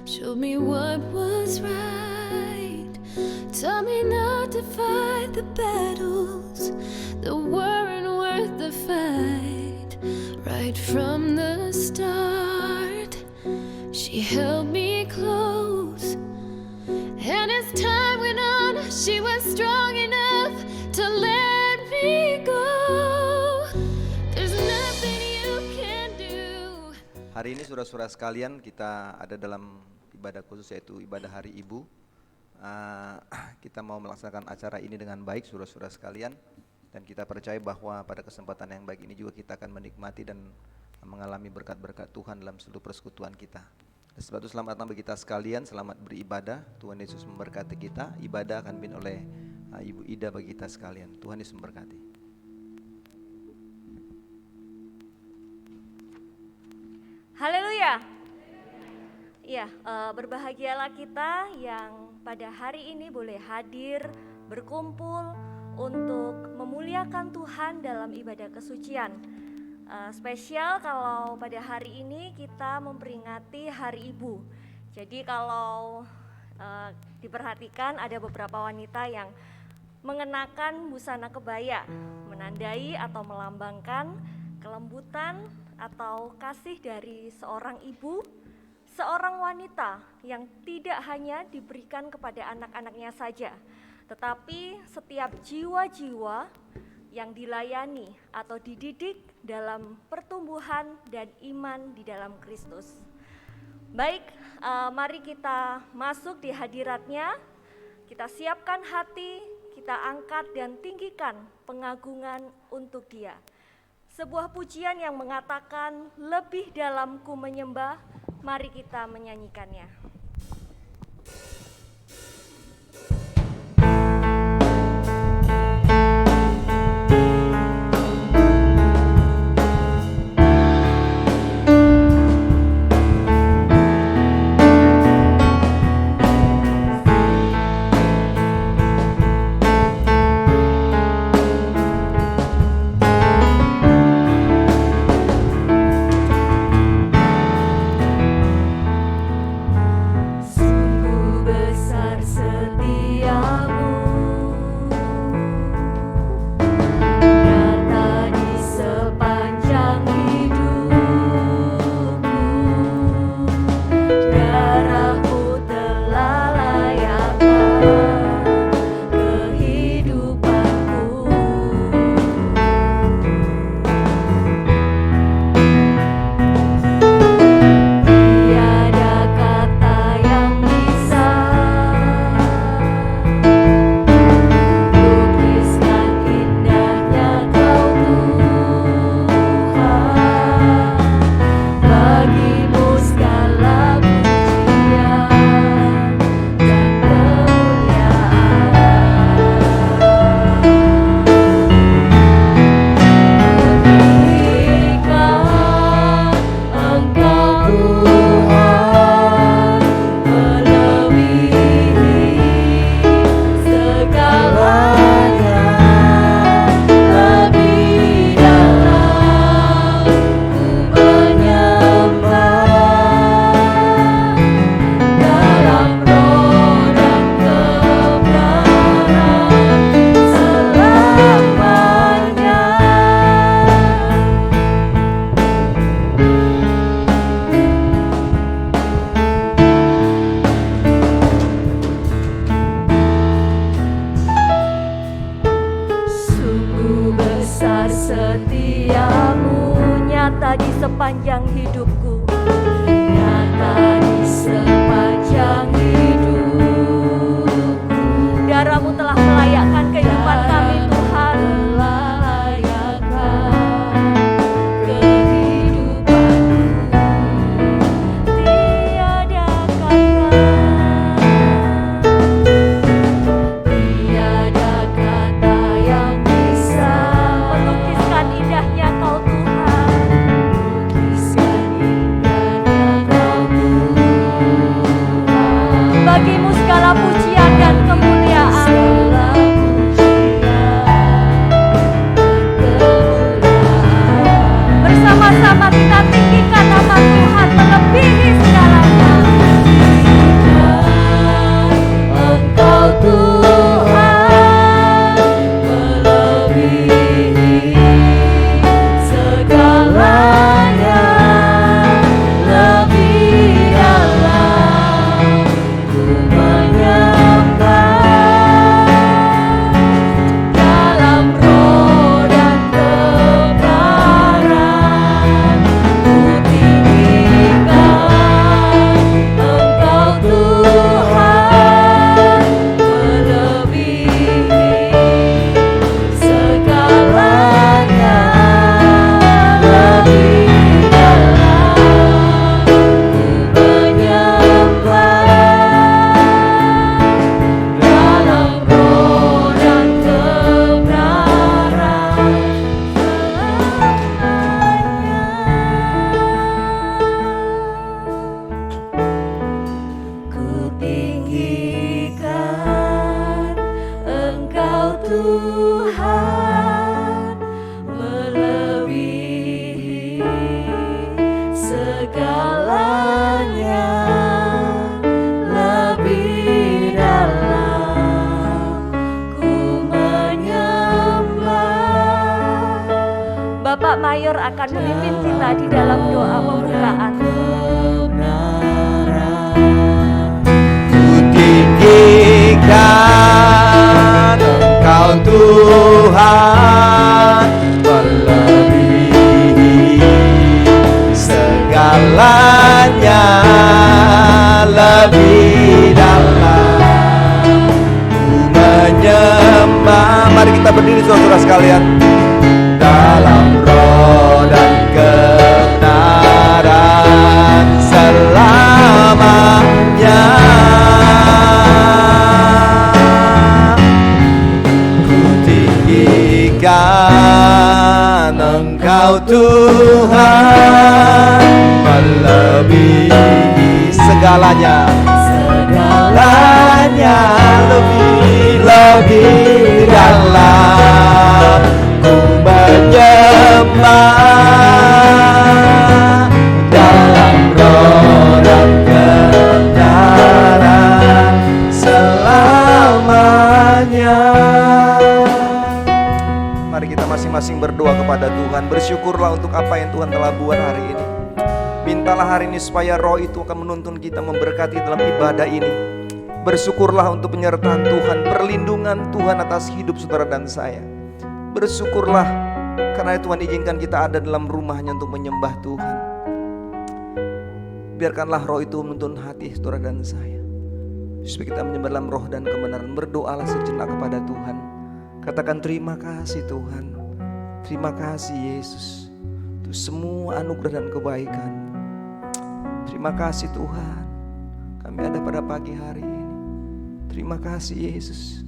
Showed me what was right. Taught me not to fight the battles that weren't worth the fight. Right from the start, she held me close. And as time went on, she was strong enough to let me go. There's nothing you can do. Hari ini saudara-saudara sekalian, kita ada dalam ibadah khusus, yaitu ibadah Hari Ibu. Kita mau melaksanakan acara ini dengan baik saudara-saudara sekalian, dan kita percaya bahwa pada kesempatan yang baik ini juga kita akan menikmati dan mengalami berkat-berkat Tuhan dalam seluruh persekutuan kita. Sebab itu selamat datang bagi kita sekalian, selamat beribadah. Tuhan Yesus memberkati kita. Ibadah akan dipimpin oleh Ibu Ida bagi kita sekalian. Tuhan Yesus memberkati. Haleluya. Iya, berbahagialah kita yang pada hari ini boleh hadir, berkumpul untuk memuliakan Tuhan dalam ibadah kesucian. Spesial kalau pada hari ini kita memperingati Hari Ibu. Jadi kalau diperhatikan ada beberapa wanita yang mengenakan busana kebaya, menandai atau melambangkan kelembutan atau kasih dari seorang ibu, seorang wanita yang tidak hanya diberikan kepada anak-anaknya saja, tetapi setiap jiwa-jiwa yang dilayani atau dididik dalam pertumbuhan dan iman di dalam Kristus. Baik, mari kita masuk di hadiratnya, kita siapkan hati, kita angkat dan tinggikan pengagungan untuk Dia. Sebuah pujian yang mengatakan lebih dalam ku menyembah, mari kita menyanyikannya. Melukiskan indahnya Kau Tuhan, lukiskan segalanya lebih dalam ku menyembah. Bapak Mayor akan memimpin kita di dalam doa pembukaan. Tinggikan Engkau Tuhan, melebihi segalanya, lebih dalam ku menyembah. Mari kita berdiri saudara sekalian, dalam roh dan kebenaran selamanya. Tinggikan Engkau Tuhan, melebihi segalanya, segalanya, lebih dalam ku menyembah, dalam roh dan kebenaran selamanya. Mari kita masing-masing berdoa kepada Tuhan. Bersyukurlah untuk apa yang Tuhan telah buat hari ini. Mintalah hari ini supaya roh itu akan menuntun kita, memberkati dalam ibadah ini. Bersyukurlah untuk penyertaan Tuhan, perlindungan Tuhan atas hidup saudara dan saya. Bersyukurlah karena Tuhan izinkan kita ada dalam rumahnya untuk menyembah Tuhan. Biarkanlah roh itu menuntun hati saudara dan saya, supaya kita menyembah dalam roh dan kebenaran. Berdoalah sejenak kepada Tuhan. Katakan terima kasih Tuhan, terima kasih Yesus untuk semua anugerah dan kebaikan. Terima kasih Tuhan, kami ada pada pagi hari ini. Terima kasih Yesus,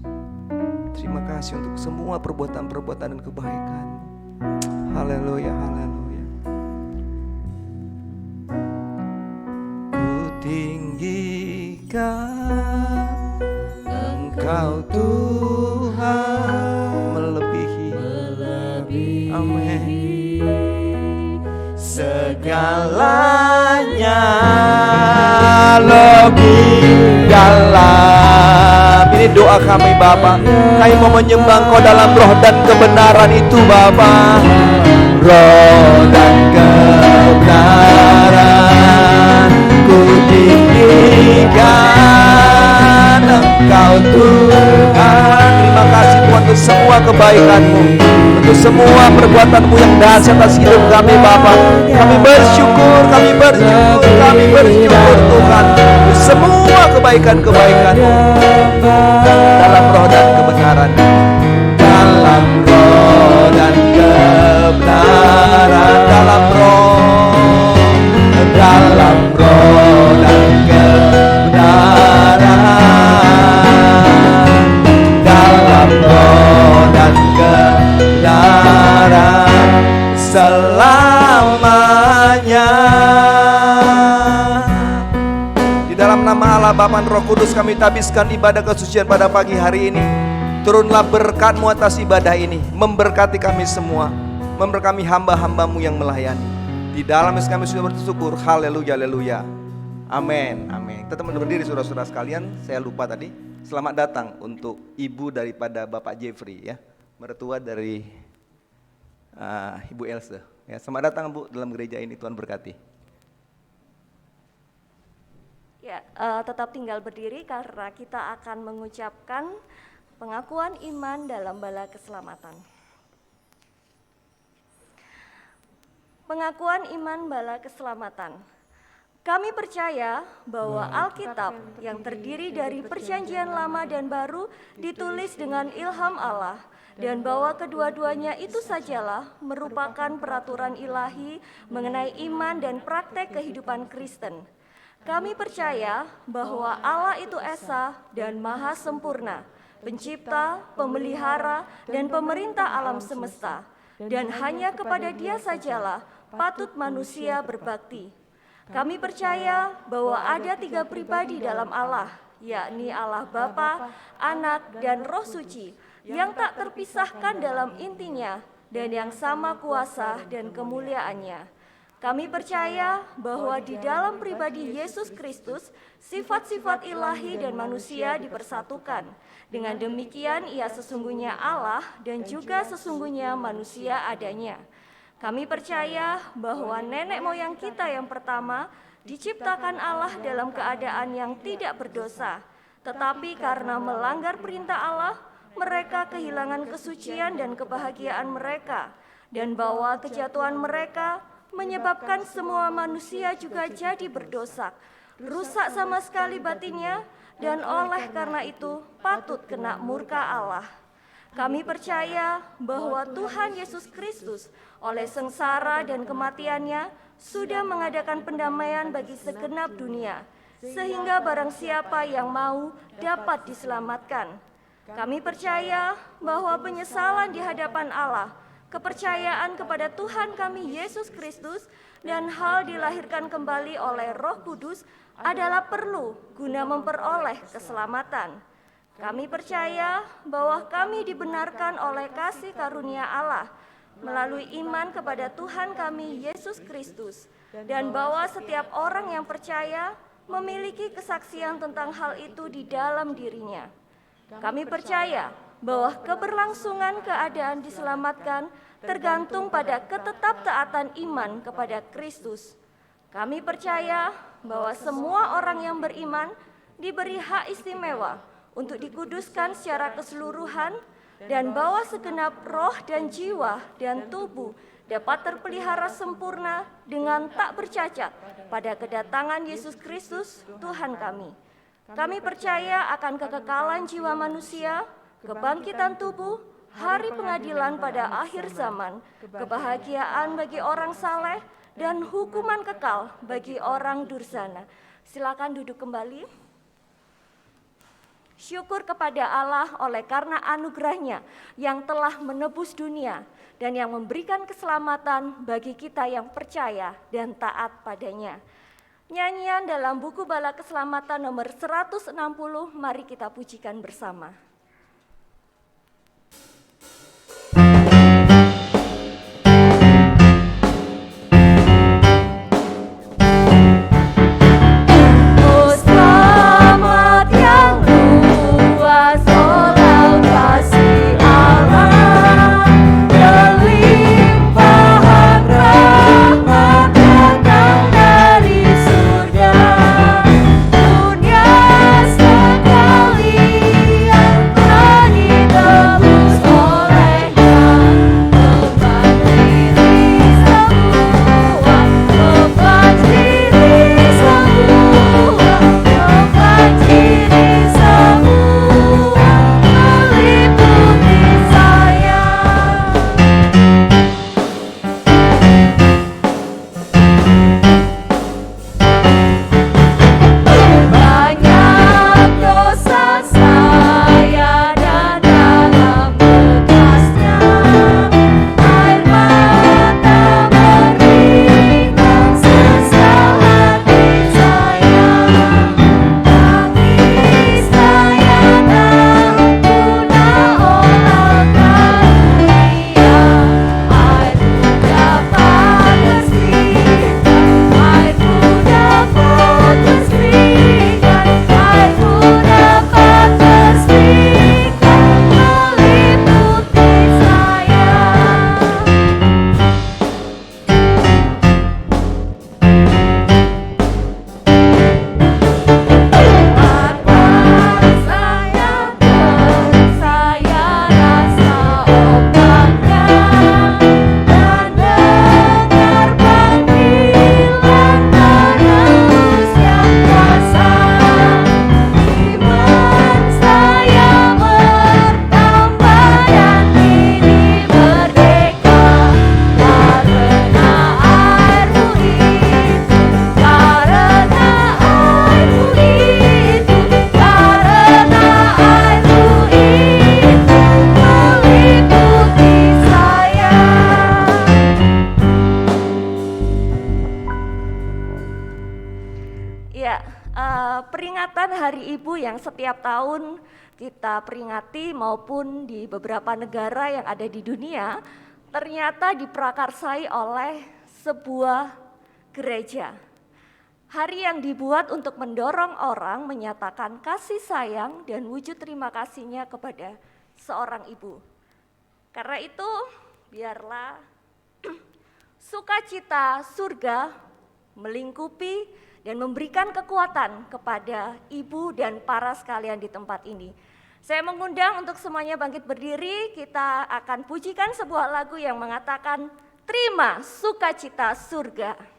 terima kasih untuk semua perbuatan-perbuatan dan kebaikan. Haleluya, haleluya. Ku tinggikan Engkau Tuhan, melebihi, amin, segalanya, lebih dalam. Ini doa kami Bapa. Kami mau menyembah Engkau dalam roh dan kebenaran itu Bapa. Roh dan kebenaran ku tinggikan Engkau Tuhan. Terima kasih Tuhan untuk semua kebaikan-Mu, untuk semua perbuatan-Mu yang dahsyat atas hidup kami Bapa. Kami bersyukur, kami bersyukur, kami bersyukur Tuhan untuk semua kebaikan-kebaikan-Mu dalam roh dan kebenaran, dalam roh dan kebenaran, dalam roh dan kebenaran, dalam roh dan kebenaran selamanya. Di dalam nama Allah Bapa dan Roh Kudus kami tabiskan ibadah kesucian pada pagi hari ini. Turunlah berkat-Mu atas ibadah ini, memberkati kami semua, memberkati hamba-hamba-Mu yang melayani. Di dalam Yesus kami sudah bersyukur. Haleluya, haleluya. Amin, amin. Kita teman berdiri saudara-saudara sekalian. Saya lupa tadi. Selamat datang untuk ibu daripada Bapak Jeffrey ya, mertua dari Ibu Elsa. Ya, selamat datang Bu dalam gereja ini. Tuhan berkati. Ya, tetap tinggal berdiri karena kita akan mengucapkan pengakuan iman dalam bala keselamatan. Pengakuan iman bala keselamatan. Kami percaya bahwa Alkitab yang terdiri dari Perjanjian Lama dan Baru ditulis dengan ilham Allah, dan bahwa kedua-duanya itu sajalah merupakan peraturan ilahi mengenai iman dan praktek kehidupan Kristen. Kami percaya bahwa Allah itu Esa dan Maha Sempurna, Pencipta, Pemelihara, dan Pemerintah alam semesta, dan hanya kepada Dia sajalah patut manusia berbakti. Kami percaya bahwa ada 3 pribadi dalam Allah, yakni Allah Bapa, Anak, dan Roh Suci, yang tak terpisahkan dalam intinya dan yang sama kuasa dan kemuliaannya. Kami percaya bahwa di dalam pribadi Yesus Kristus, sifat-sifat ilahi dan manusia dipersatukan. Dengan demikian ia sesungguhnya Allah dan juga sesungguhnya manusia adanya. Kami percaya bahwa nenek moyang kita yang pertama diciptakan Allah dalam keadaan yang tidak berdosa. Tetapi karena melanggar perintah Allah, mereka kehilangan kesucian dan kebahagiaan mereka. Dan bahwa kejatuhan mereka menyebabkan semua manusia juga jadi berdosa, rusak sama sekali batinnya, dan oleh karena itu patut kena murka Allah. Kami percaya bahwa Tuhan Yesus Kristus oleh sengsara dan kematiannya sudah mengadakan pendamaian bagi segenap dunia, sehingga barang siapa yang mau dapat diselamatkan. Kami percaya bahwa penyesalan di hadapan Allah, kepercayaan kepada Tuhan kami Yesus Kristus, dan hal dilahirkan kembali oleh Roh Kudus adalah perlu guna memperoleh keselamatan. Kami percaya bahwa kami dibenarkan oleh kasih karunia Allah melalui iman kepada Tuhan kami Yesus Kristus, dan bahwa setiap orang yang percaya memiliki kesaksian tentang hal itu di dalam dirinya. Kami percaya bahwa keberlangsungan keadaan diselamatkan tergantung pada ketetaptaatan iman kepada Kristus. Kami percaya bahwa semua orang yang beriman diberi hak istimewa untuk dikuduskan secara keseluruhan, dan bahwa segenap roh dan jiwa dan tubuh dapat terpelihara sempurna dengan tak bercacat pada kedatangan Yesus Kristus Tuhan kami. Kami percaya akan kekekalan jiwa manusia, kebangkitan tubuh, hari pengadilan pada akhir zaman, kebahagiaan bagi orang saleh, dan hukuman kekal bagi orang dursana. Silakan duduk kembali. Syukur kepada Allah oleh karena anugerah-Nya yang telah menebus dunia dan yang memberikan keselamatan bagi kita yang percaya dan taat padanya. Nyanyian dalam buku Bala Keselamatan nomor 160, mari kita pujikan bersama. Peringatan Hari Ibu yang setiap tahun kita peringati maupun di beberapa negara yang ada di dunia ternyata diprakarsai oleh sebuah gereja. Hari yang dibuat untuk mendorong orang menyatakan kasih sayang dan wujud terima kasihnya kepada seorang ibu. Karena itu, biarlah sukacita surga melingkupi dan memberikan kekuatan kepada ibu dan para sekalian di tempat ini. Saya mengundang untuk semuanya bangkit berdiri, kita akan pujikan sebuah lagu yang mengatakan, terima sukacita surga.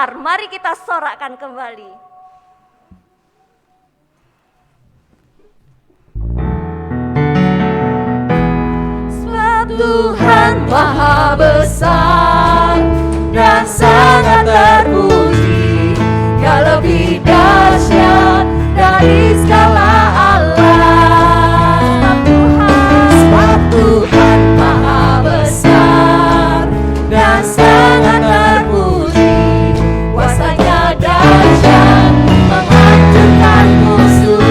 Mari kita sorakkan kembali. Sebab Tuhan Maha Besar dan sangat terpuji, Dia lebih dahsyat dari segala alam. Sebab Tuhan Maha Besar dan sangat terpuji, kuasanya dahsyat menghancurkan musuh.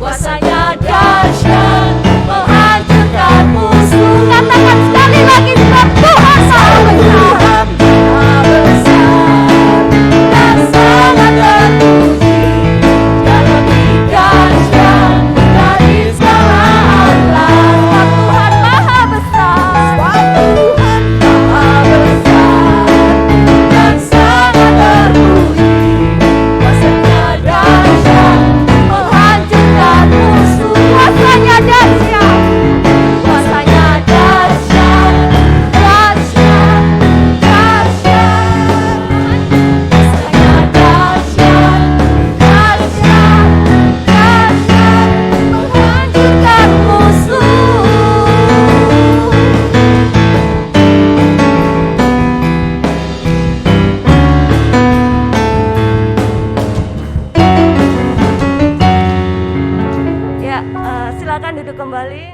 Kuasanya dahsyat menghancurkan musuh. Katakan sekali lagi, sebab Tuhan Maha besar, Maha besar dan sangat terpuji. Dia lebih dahsyat dari segala Allah. Sebab Tuhan Maha besar, Tuhan Maha besar dan sangat terpuji. Kuasanya dahsyat menghancurkan musuh. Kuasanya dahsyat, kuasanya dahsyat, dahsyat, dahsyat. Kuasanya dahsyat, dahsyat, dahsyat, menghancurkan musuh. Ya, silakan duduk kembali.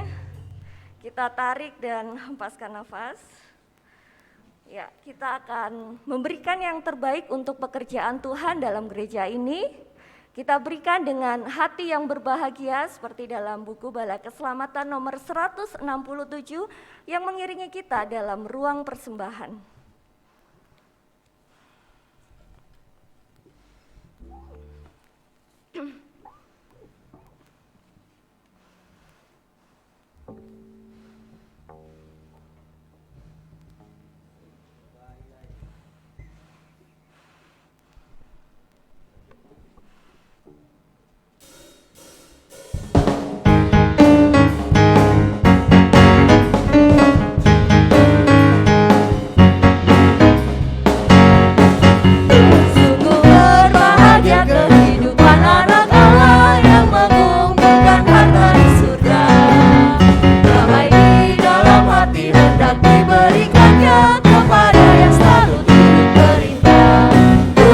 Kita tarik dan hempaskan nafas. Ya, kita akan memberikan yang terbaik untuk pekerjaan Tuhan dalam gereja ini. Kita berikan dengan hati yang berbahagia seperti dalam buku Bala Keselamatan nomor 167 yang mengiringi kita dalam ruang persembahan. Sungguh berbahagia kehidupan anak Allah yang mengumpulkan harta di surga. Damai di dalam hati hendak diberikannya kepada yang selalu turut perintah. Ku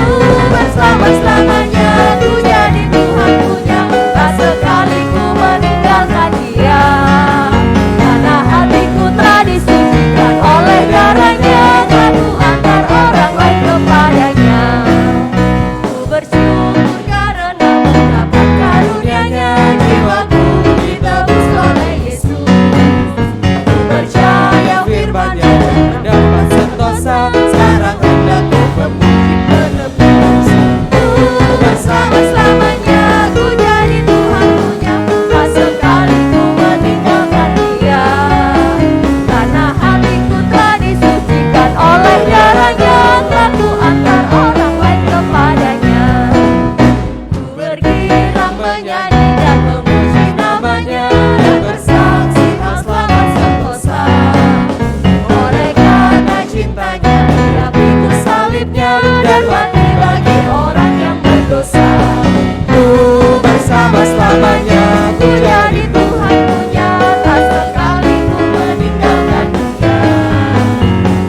bersama selamanya, ku jadi Tuhan punya, tak sekali ku meninggalkan Dia. Karena hatiku telah disucikan oleh darahnya, aku antar orang lain kepadanya. Ku bersyukur karena mendapat karunia-Nya, jiwaku ditebus oleh Yesus. Ku percaya firman-Nya mendapat sentosa, sekarang hendak ku memuji penebus. Ku bersama selamanya, ku jadi Tuhan punya, tak sekali ku meninggalkan Dia. Karena hatiku telah disucikan oleh darahnya, telah ku antar orang lain kepadanya. Ku bergirang menyanyi dan memuji namanya, dan bersaksi hal selamat sentosa. Oleh karena cintanya, Dia pikul salibnya dan mati bagi orang yang berdosa. Ku bersama selamanya, ku jadi Tuhan punya, tak sekali ku meninggalkan Dia.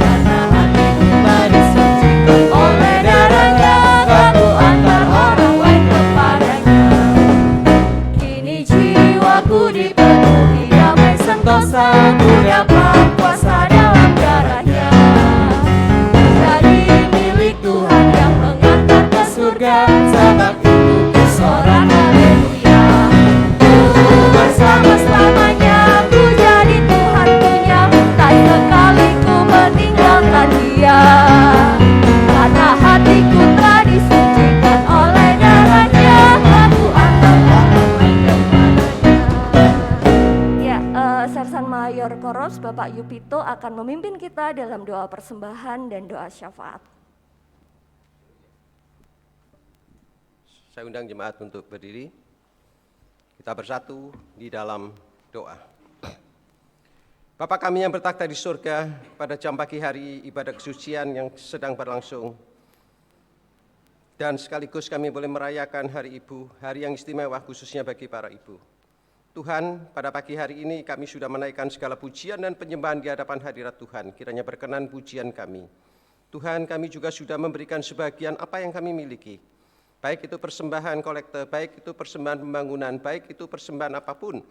Karena hatiku telah disucikan oleh darahnya, aku antar orang lain kepadanya. Kini jiwaku dipenuhi damai sentosa, ku dapat kuasa dalam darahnya. Jadi milik Tuhan yang mengantar ke surga, sebab itu ku sorak haleluya. Ku bersama selamanya, ku jadi Tuhan punya, tak sekali ku meninggalkan Dia. Karena hatiku telah disucikan oleh darahnya, aku antar orang lain kepadanya. Ya, Sersan Mayor Koros Bapak Yupito akan memimpin kita dalam doa persembahan dan doa syafaat. Saya undang jemaat untuk berdiri. Kita bersatu di dalam doa. Bapa kami yang bertakhta di surga, pada jam pagi hari ibadah kesucian yang sedang berlangsung, dan sekaligus kami boleh merayakan Hari Ibu, hari yang istimewa khususnya bagi para ibu. Tuhan, pada pagi hari ini kami sudah menaikkan segala pujian dan penyembahan di hadapan hadirat Tuhan. Kiranya berkenan pujian kami. Tuhan, kami juga sudah memberikan sebagian apa yang kami miliki. Baik itu persembahan kolekte, baik itu persembahan pembangunan, baik itu persembahan apapun.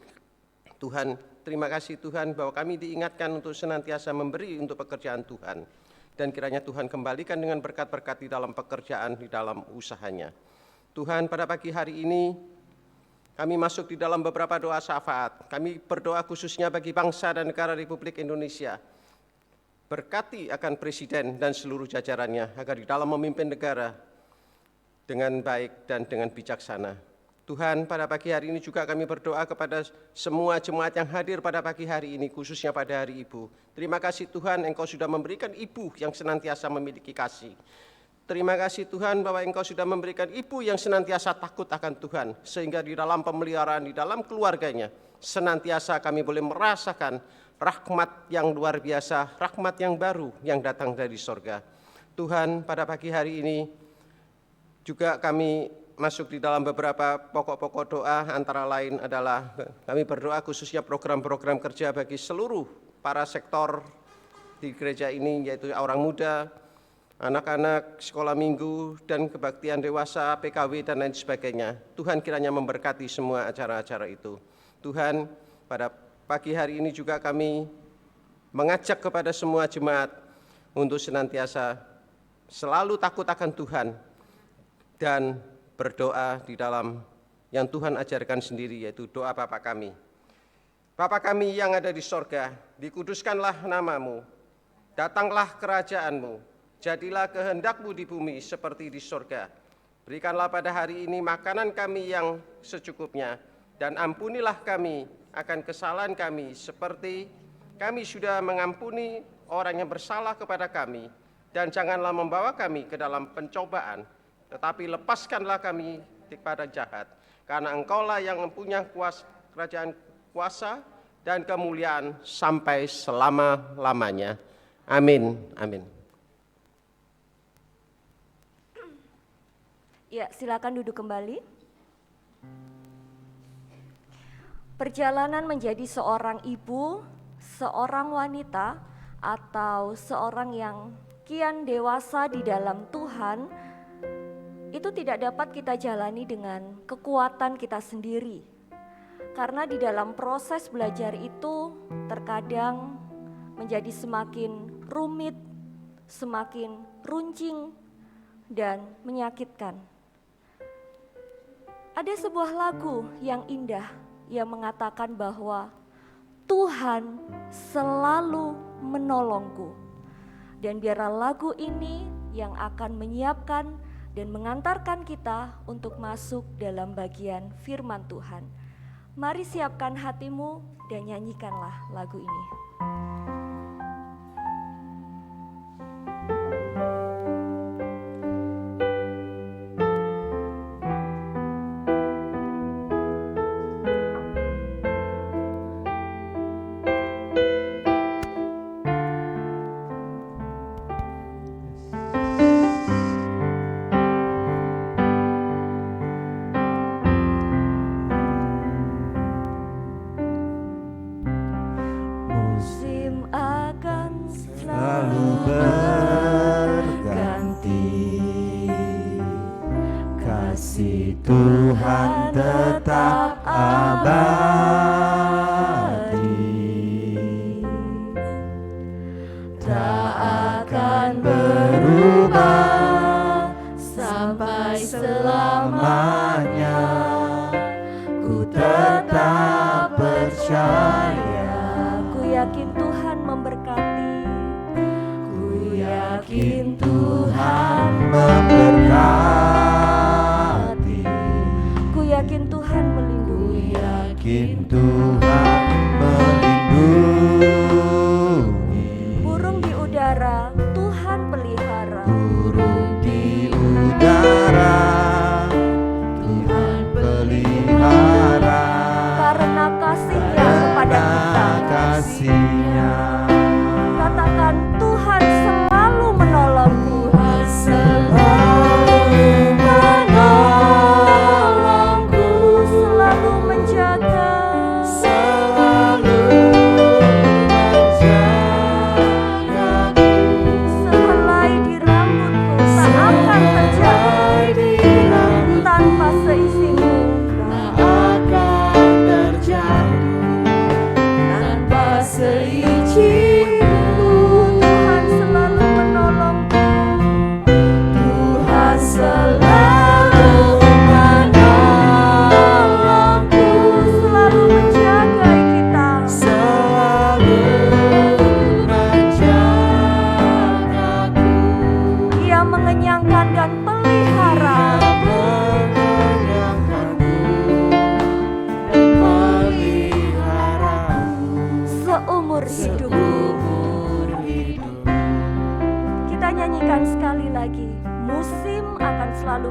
Tuhan, terima kasih Tuhan bahwa kami diingatkan untuk senantiasa memberi untuk pekerjaan Tuhan. Dan kiranya Tuhan kembalikan dengan berkat-berkat di dalam pekerjaan, di dalam usahanya. Tuhan, pada pagi hari ini kami masuk di dalam beberapa doa syafaat. Kami berdoa khususnya bagi bangsa dan negara Republik Indonesia. Berkati akan Presiden dan seluruh jajarannya agar di dalam memimpin negara dengan baik dan dengan bijaksana. Tuhan, pada pagi hari ini juga kami berdoa kepada semua jemaat yang hadir pada pagi hari ini, khususnya pada hari Ibu. Terima kasih Tuhan, Engkau sudah memberikan Ibu yang senantiasa memiliki kasih. Terima kasih Tuhan bahwa Engkau sudah memberikan ibu yang senantiasa takut akan Tuhan. Sehingga di dalam pemeliharaan, di dalam keluarganya, senantiasa kami boleh merasakan rahmat yang luar biasa, rahmat yang baru yang datang dari sorga. Tuhan, pada pagi hari ini juga kami masuk di dalam beberapa pokok-pokok doa, antara lain adalah kami berdoa khususnya program-program kerja bagi seluruh para sektor di gereja ini, yaitu orang muda, anak-anak, sekolah minggu, dan kebaktian dewasa, PKW, dan lain sebagainya. Tuhan kiranya memberkati semua acara-acara itu. Tuhan, pada pagi hari ini juga kami mengajak kepada semua jemaat untuk senantiasa selalu takut akan Tuhan dan berdoa di dalam yang Tuhan ajarkan sendiri, yaitu doa Bapa kami. Bapa kami yang ada di sorga, dikuduskanlah namamu, datanglah kerajaanmu, jadilah kehendak-Mu di bumi seperti di sorga. Berikanlah pada hari ini makanan kami yang secukupnya, dan ampunilah kami akan kesalahan kami seperti kami sudah mengampuni orang yang bersalah kepada kami. Dan janganlah membawa kami ke dalam pencobaan, tetapi lepaskanlah kami daripada jahat. Karena Engkaulah yang mempunyai kerajaan, kuasa, dan kemuliaan sampai selama-lamanya. Amin. Amin. Ya, silakan duduk kembali. Perjalanan menjadi seorang ibu, seorang wanita, atau seorang yang kian dewasa di dalam Tuhan, itu tidak dapat kita jalani dengan kekuatan kita sendiri. Karena di dalam proses belajar itu terkadang menjadi semakin rumit, semakin runcing, dan menyakitkan. Ada sebuah lagu yang indah yang mengatakan bahwa Tuhan selalu menolongku. Dan biarlah lagu ini yang akan menyiapkan dan mengantarkan kita untuk masuk dalam bagian firman Tuhan. Mari siapkan hatimu dan nyanyikanlah lagu ini. Tuhan tetap abadi, tak akan berubah sampai selamanya. Ku tetap percaya, ku yakin Tuhan memberkati, ku yakin Tuhan memberkati. yakin Tuhan melindungi, yakin Tuhan melindungi. Burung di udara Tuhan pelihara, burung di udara Tuhan pelihara. Karena kasih-Nya kepada kita, kasih-Nya. Katakan Tuhan selalu menolongku, Tuhan selalu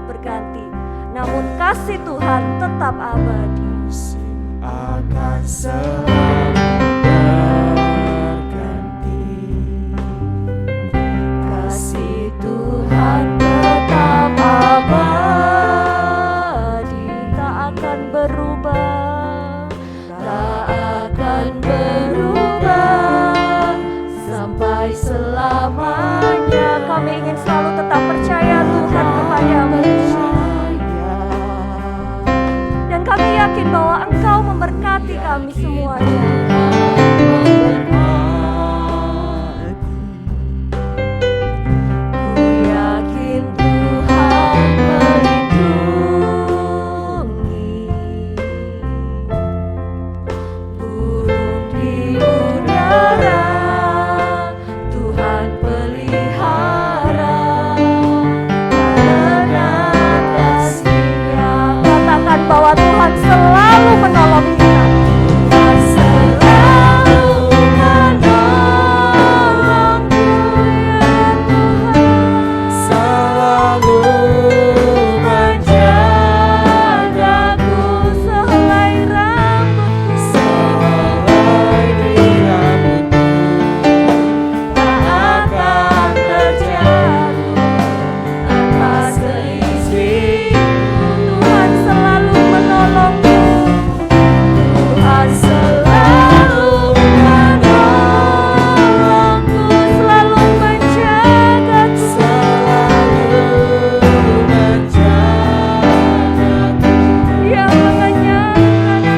berganti, namun kasih Tuhan tetap abadi. Akan selalu berganti. Kasih Tuhan tetap abadi, tak akan berubah, tak akan berubah sampai selamanya. Kami ingin selalu tetap percaya Tuhan kepadamu, dan kami yakin bahwa Engkau memberkati kami semuanya. Ku yakin Tuhan melindungi burung di udara, Tuhan pelihara karena kasih-Nya. Katakan bahwa Tuhan selalu menolong kita. Tuhan selalu menolongku, ya Tuhan. Selalu Menjagaku sehelai rambutku, sehelai di rambutku, tak akan terjatuh atas seizin-Mu. Tuhan selalu menolongku, Tuhan selalu menolongku, selalu menjagaku, Dia mengenyangkan dan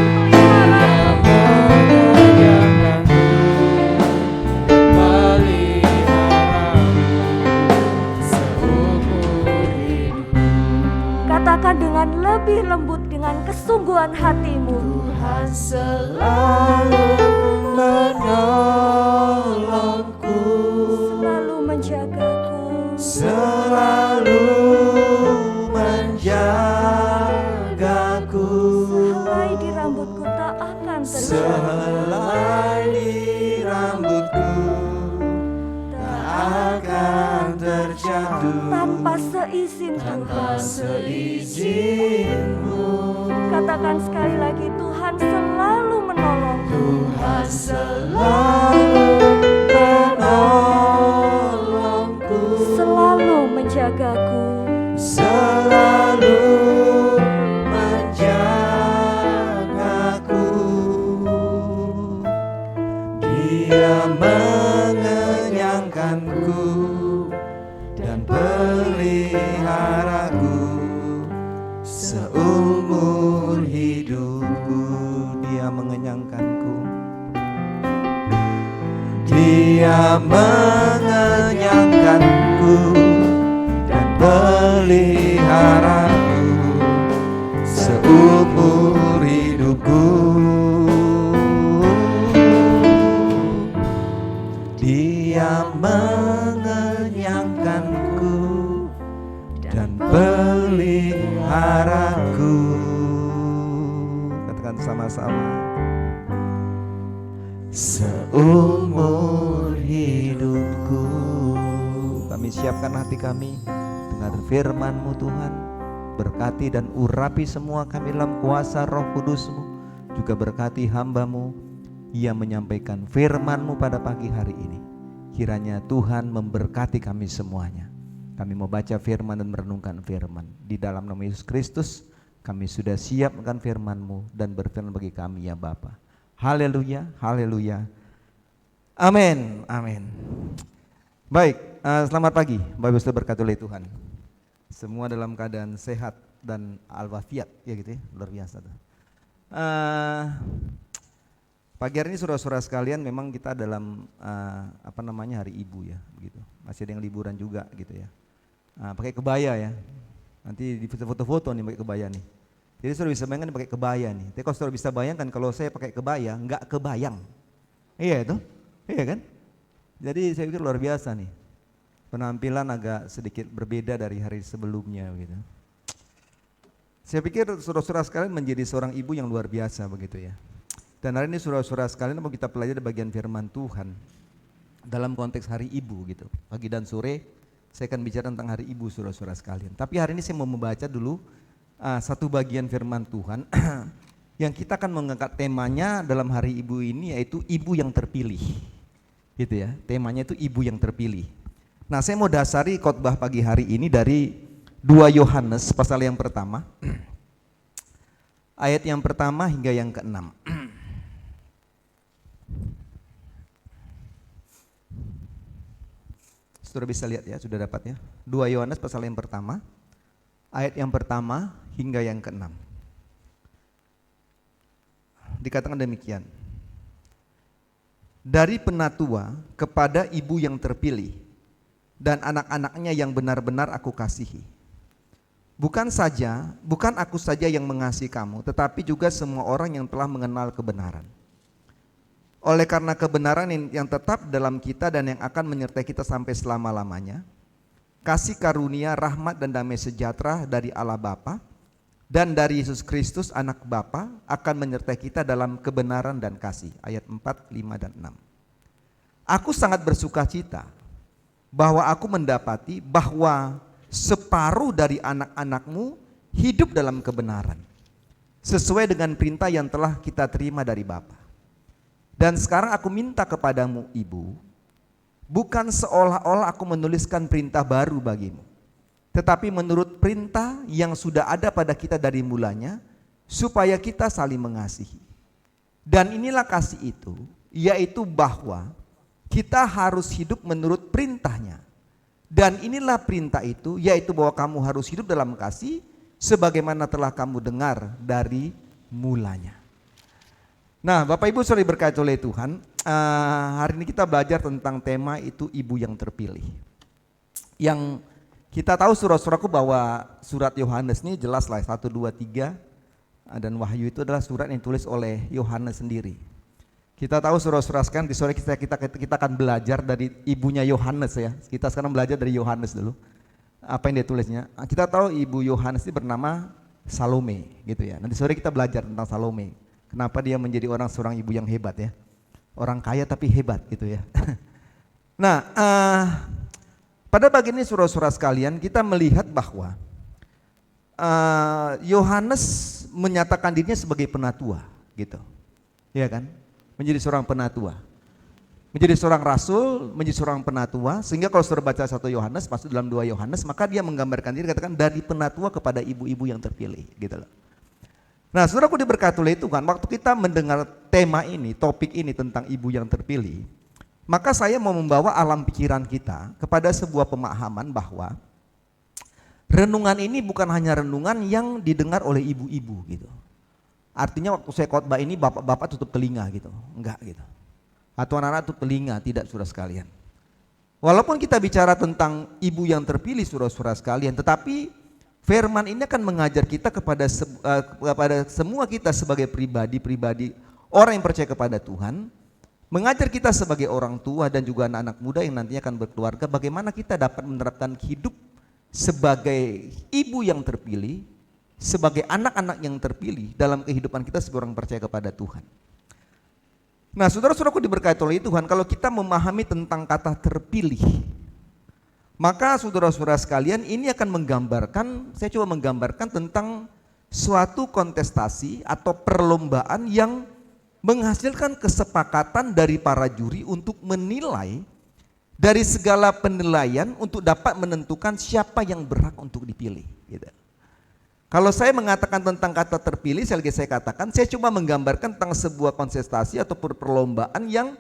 Katakan dengan lebih lembut, dengan kesungguhan hatimu, Tuhan selalu menolongku, selalu menjagaku. selalu menjagaku, Sehelai di rambutku tak akan terjatuh, sehelai di rambutku tak akan terjatuh tanpa seizin tanpa Tuhan. seizin-Mu. Katakan sekali lagi, Tuhan selalu menolongku, Tuhan selalu menolongku, selalu menjagaku. selalu menjagaku. Dia mengenyangkanku dan peliharaku seumur hidupku. Dia mengenyangkanku. Dia mengenyangkanku dan peliharaku seumur hidupku. Dia mengenyangkanku dan peliharaku. Katakan sama-sama. Seumur hidupku. Kami siapkan hati kami dengan firman-Mu Tuhan. Berkati dan urapi semua kami dalam kuasa Roh Kudus-Mu. Juga berkati hamba-Mu yang menyampaikan firman-Mu pada pagi hari ini. Kiranya Tuhan memberkati kami semuanya. Kami mau baca firman dan merenungkan firman. Di dalam nama Yesus Kristus kami sudah siap akan firman-Mu dan berfirman bagi kami ya Bapa. Haleluya, haleluya. Amin, amin. Baik, selamat pagi Bapak Ibu Saudara berkati oleh Tuhan. Semua dalam keadaan sehat dan alwafiat, ya gitu ya, luar biasa tuh. Pagi hari ini saudara-saudara sekalian, memang kita dalam Hari Ibu ya, begitu. Masih ada yang liburan juga gitu ya. Pakai kebaya ya. Nanti di foto-foto nih pakai kebaya nih. Jadi saudara bisa bayangkan pakai kebaya nih. Tapi kalau saudara bisa bayangkan kalau saya pakai kebaya, enggak kebayang. Iya itu, iya kan? Jadi saya pikir luar biasa nih. Penampilan agak sedikit berbeda dari hari sebelumnya gitu. Saya pikir saudara-saudara sekalian menjadi seorang ibu yang luar biasa begitu ya. Dan hari ini saudara-saudara sekalian mau kita pelajari bagian firman Tuhan dalam konteks hari ibu gitu. Pagi dan sore Saya akan bicara tentang hari ibu saudara-saudara sekalian. Tapi hari ini saya mau membaca dulu satu bagian firman Tuhan yang kita akan mengangkat temanya dalam hari ibu ini, yaitu ibu yang terpilih. Gitu ya, temanya itu ibu yang terpilih. Nah, saya mau dasari khotbah pagi hari ini dari 2 Yohanes pasal yang pertama, ayat yang pertama hingga yang ke-6. Sudah bisa lihat ya, sudah dapat ya. 2 Yohanes pasal yang pertama, ayat yang pertama hingga yang ke-6. Dikatakan demikian. Dari penatua kepada ibu yang terpilih dan anak-anaknya yang benar-benar aku kasihi. Bukan aku saja yang mengasihi kamu, tetapi juga semua orang yang telah mengenal kebenaran. Oleh karena kebenaran yang tetap dalam kita dan yang akan menyertai kita sampai selama-lamanya, kasih karunia, rahmat dan damai sejahtera dari Allah Bapa dan dari Yesus Kristus anak Bapa akan menyertai kita dalam kebenaran dan kasih. Ayat 4, 5 dan 6. Aku sangat bersuka cita bahwa aku mendapati bahwa separuh dari anak-anakmu hidup dalam kebenaran, sesuai dengan perintah yang telah kita terima dari Bapa. Dan sekarang aku minta kepadamu ibu, bukan seolah-olah aku menuliskan perintah baru bagimu, tetapi menurut perintah yang sudah ada pada kita dari mulanya, supaya kita saling mengasihi. Dan inilah kasih itu, yaitu bahwa kita harus hidup menurut perintahnya. Dan inilah perintah itu, yaitu bahwa kamu harus hidup dalam kasih, sebagaimana telah kamu dengar dari mulanya. Nah, Bapak Ibu saudara diberkati oleh Tuhan, hari ini kita belajar tentang tema itu ibu yang terpilih. Yang kita tahu saudara-saudaraku bahwa surat Yohanes ini jelas lah 1, 2, 3 dan Wahyu itu adalah surat yang ditulis oleh Yohanes sendiri. Kita tahu saudara-saudara sekalian, di sore kita akan belajar dari ibunya Yohanes ya. Kita sekarang belajar dari Yohanes dulu. Apa yang dia tulisnya? Kita tahu ibu Yohanes ini bernama Salome gitu ya. Nanti sore kita belajar tentang Salome. Kenapa dia menjadi seorang ibu yang hebat ya. Orang kaya tapi hebat gitu ya. Nah, pada bagian ini saudara-saudara sekalian kita melihat bahwa Yohanes menyatakan dirinya sebagai penatua gitu. Iya kan? Menjadi seorang penatua. Menjadi seorang rasul, menjadi seorang penatua, sehingga kalau saudara baca 1 Yohanes masuk dalam 2 Yohanes, maka dia menggambarkan diri katakan dari penatua kepada ibu-ibu yang terpilih gitu loh. Nah, saudaraku diberkati oleh Tuhan, waktu kita mendengar tema ini, topik ini tentang ibu yang terpilih, maka saya mau membawa alam pikiran kita kepada sebuah pemahaman bahwa renungan ini bukan hanya renungan yang didengar oleh ibu-ibu gitu. Artinya waktu saya khotbah ini bapak-bapak tutup telinga gitu, enggak gitu. Atau anak-anak tutup telinga, tidak saudara sekalian. Walaupun kita bicara tentang ibu yang terpilih saudara-saudara sekalian, tetapi firman ini akan mengajar kita kepada semua kita sebagai pribadi orang yang percaya kepada Tuhan, mengajar kita sebagai orang tua dan juga anak-anak muda yang nantinya akan berkeluarga, bagaimana kita dapat menerapkan hidup sebagai ibu yang terpilih, sebagai anak-anak yang terpilih dalam kehidupan kita sebagai orang percaya kepada Tuhan. Nah, saudara-saudaraku diberkati oleh Tuhan, kalau kita memahami tentang kata terpilih, maka saudara-saudara sekalian ini akan menggambarkan, saya coba menggambarkan tentang suatu kontestasi atau perlombaan yang menghasilkan kesepakatan dari para juri untuk menilai dari segala penilaian untuk dapat menentukan siapa yang berhak untuk dipilih gitu. Kalau saya mengatakan tentang kata terpilih, saya katakan saya coba menggambarkan tentang sebuah kontestasi atau perlombaan yang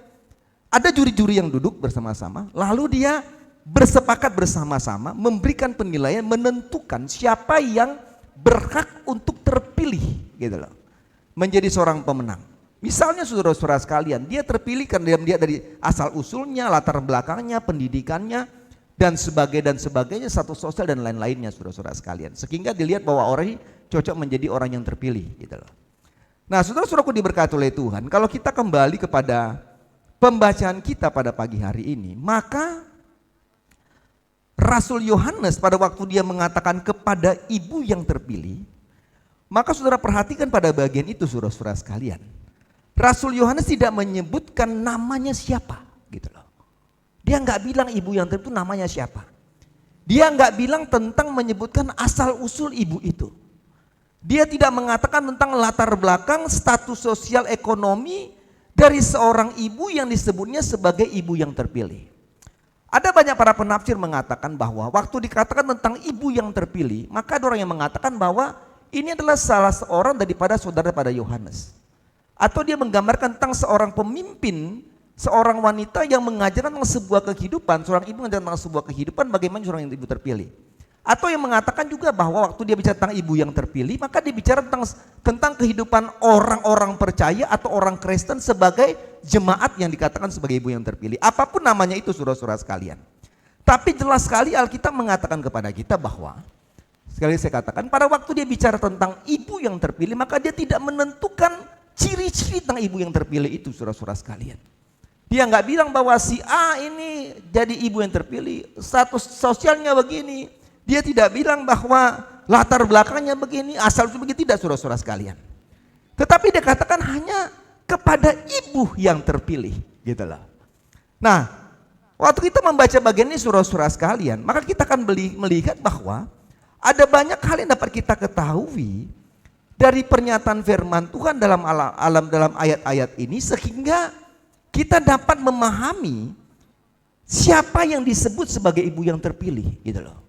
ada juri-juri yang duduk bersama-sama, lalu dia bersepakat bersama-sama memberikan penilaian, menentukan siapa yang berhak untuk terpilih gitu loh, menjadi seorang pemenang. Misalnya saudara-saudara sekalian, dia terpilih karena dia dari asal usulnya, latar belakangnya, pendidikannya dan sebagainya, status sosial dan lain-lainnya saudara-saudara sekalian, sehingga dilihat bahwa orang ini cocok menjadi orang yang terpilih gitu loh. Nah, saudara-saudaraku diberkati oleh Tuhan, kalau kita kembali kepada pembacaan kita pada pagi hari ini, maka Rasul Yohanes pada waktu dia mengatakan kepada ibu yang terpilih, maka saudara perhatikan pada bagian itu saudara-saudara sekalian. Rasul Yohanes tidak menyebutkan namanya siapa gitu loh. Dia nggak bilang ibu yang terpilih itu namanya siapa. Dia nggak bilang tentang menyebutkan asal usul ibu itu. Dia tidak mengatakan tentang latar belakang status sosial ekonomi dari seorang ibu yang disebutnya sebagai ibu yang terpilih. Ada banyak para penafsir mengatakan bahwa waktu dikatakan tentang ibu yang terpilih, maka ada orang yang mengatakan bahwa ini adalah salah seorang daripada saudara pada Yohanes. Atau dia menggambarkan tentang seorang pemimpin, seorang wanita yang mengajarkan tentang sebuah kehidupan, seorang ibu mengajarkan tentang sebuah kehidupan, bagaimana seorang ibu terpilih. Atau yang mengatakan juga bahwa waktu dia bicara tentang ibu yang terpilih, maka dia bicara tentang kehidupan orang-orang percaya atau orang Kristen sebagai jemaat yang dikatakan sebagai ibu yang terpilih. Apapun namanya itu saudara-saudara sekalian. Tapi jelas sekali Alkitab mengatakan kepada kita bahwa, sekali saya katakan, pada waktu dia bicara tentang ibu yang terpilih, maka dia tidak menentukan ciri-ciri tentang ibu yang terpilih itu saudara-saudara sekalian. Dia nggak bilang bahwa si A ini jadi ibu yang terpilih, status sosialnya begini. Dia tidak bilang bahwa latar belakangnya begini, asal usul begini, tidak saudara-saudara sekalian. Tetapi dia katakan hanya kepada ibu yang terpilih, gitu loh. Nah, waktu kita membaca bagian ini saudara-saudara sekalian, maka kita akan melihat bahwa ada banyak hal yang dapat kita ketahui dari pernyataan firman Tuhan dalam ayat-ayat ini, sehingga kita dapat memahami siapa yang disebut sebagai ibu yang terpilih, gitu loh.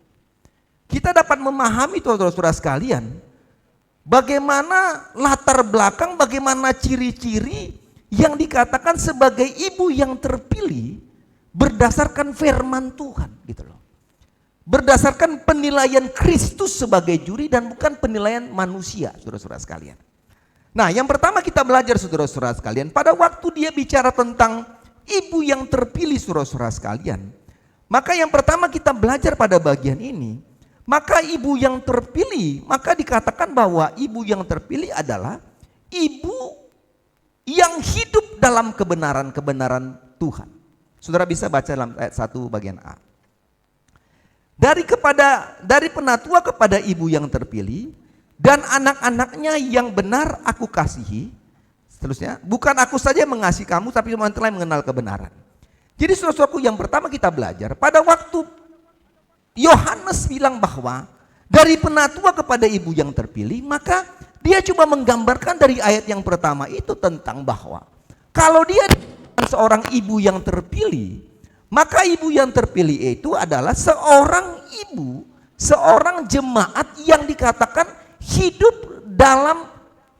Kita dapat memahami saudara-saudara sekalian, bagaimana latar belakang, bagaimana ciri-ciri yang dikatakan sebagai ibu yang terpilih berdasarkan firman Tuhan, gitu loh. Berdasarkan penilaian Kristus sebagai juri dan bukan penilaian manusia, saudara-saudara sekalian. Nah, yang pertama kita belajar saudara-saudara sekalian, pada waktu dia bicara tentang ibu yang terpilih saudara-saudara sekalian, maka yang pertama kita belajar pada bagian ini, maka ibu yang terpilih, maka dikatakan bahwa ibu yang terpilih adalah ibu yang hidup dalam kebenaran-kebenaran Tuhan. Saudara bisa baca dalam ayat 1 bagian A. Dari penatua kepada ibu yang terpilih, dan anak-anaknya yang benar aku kasihi. Seterusnya, bukan aku saja yang mengasihi kamu, tapi semua yang telah mengenal kebenaran. Jadi saudara-saudaraku, yang pertama kita belajar, pada waktu Yohanes bilang bahwa dari penatua kepada ibu yang terpilih, maka dia coba menggambarkan dari ayat yang pertama itu tentang bahwa kalau dia seorang ibu yang terpilih, maka ibu yang terpilih itu adalah seorang ibu, seorang jemaat yang dikatakan hidup dalam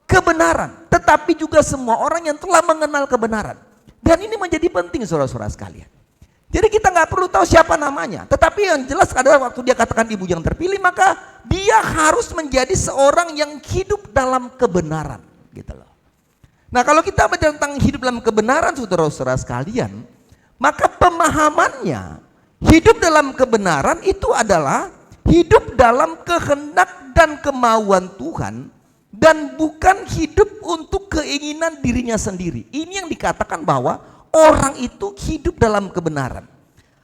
kebenaran, tetapi juga semua orang yang telah mengenal kebenaran. Dan ini menjadi penting saudara-saudara sekalian. Jadi kita nggak perlu tahu siapa namanya, tetapi yang jelas adalah waktu dia katakan ibu yang terpilih, maka dia harus menjadi seorang yang hidup dalam kebenaran, gitu loh. Nah, kalau kita bicara tentang hidup dalam kebenaran saudara-saudara sekalian, maka pemahamannya hidup dalam kebenaran itu adalah hidup dalam kehendak dan kemauan Tuhan, dan bukan hidup untuk keinginan dirinya sendiri. Ini yang dikatakan bahwa orang itu hidup dalam kebenaran.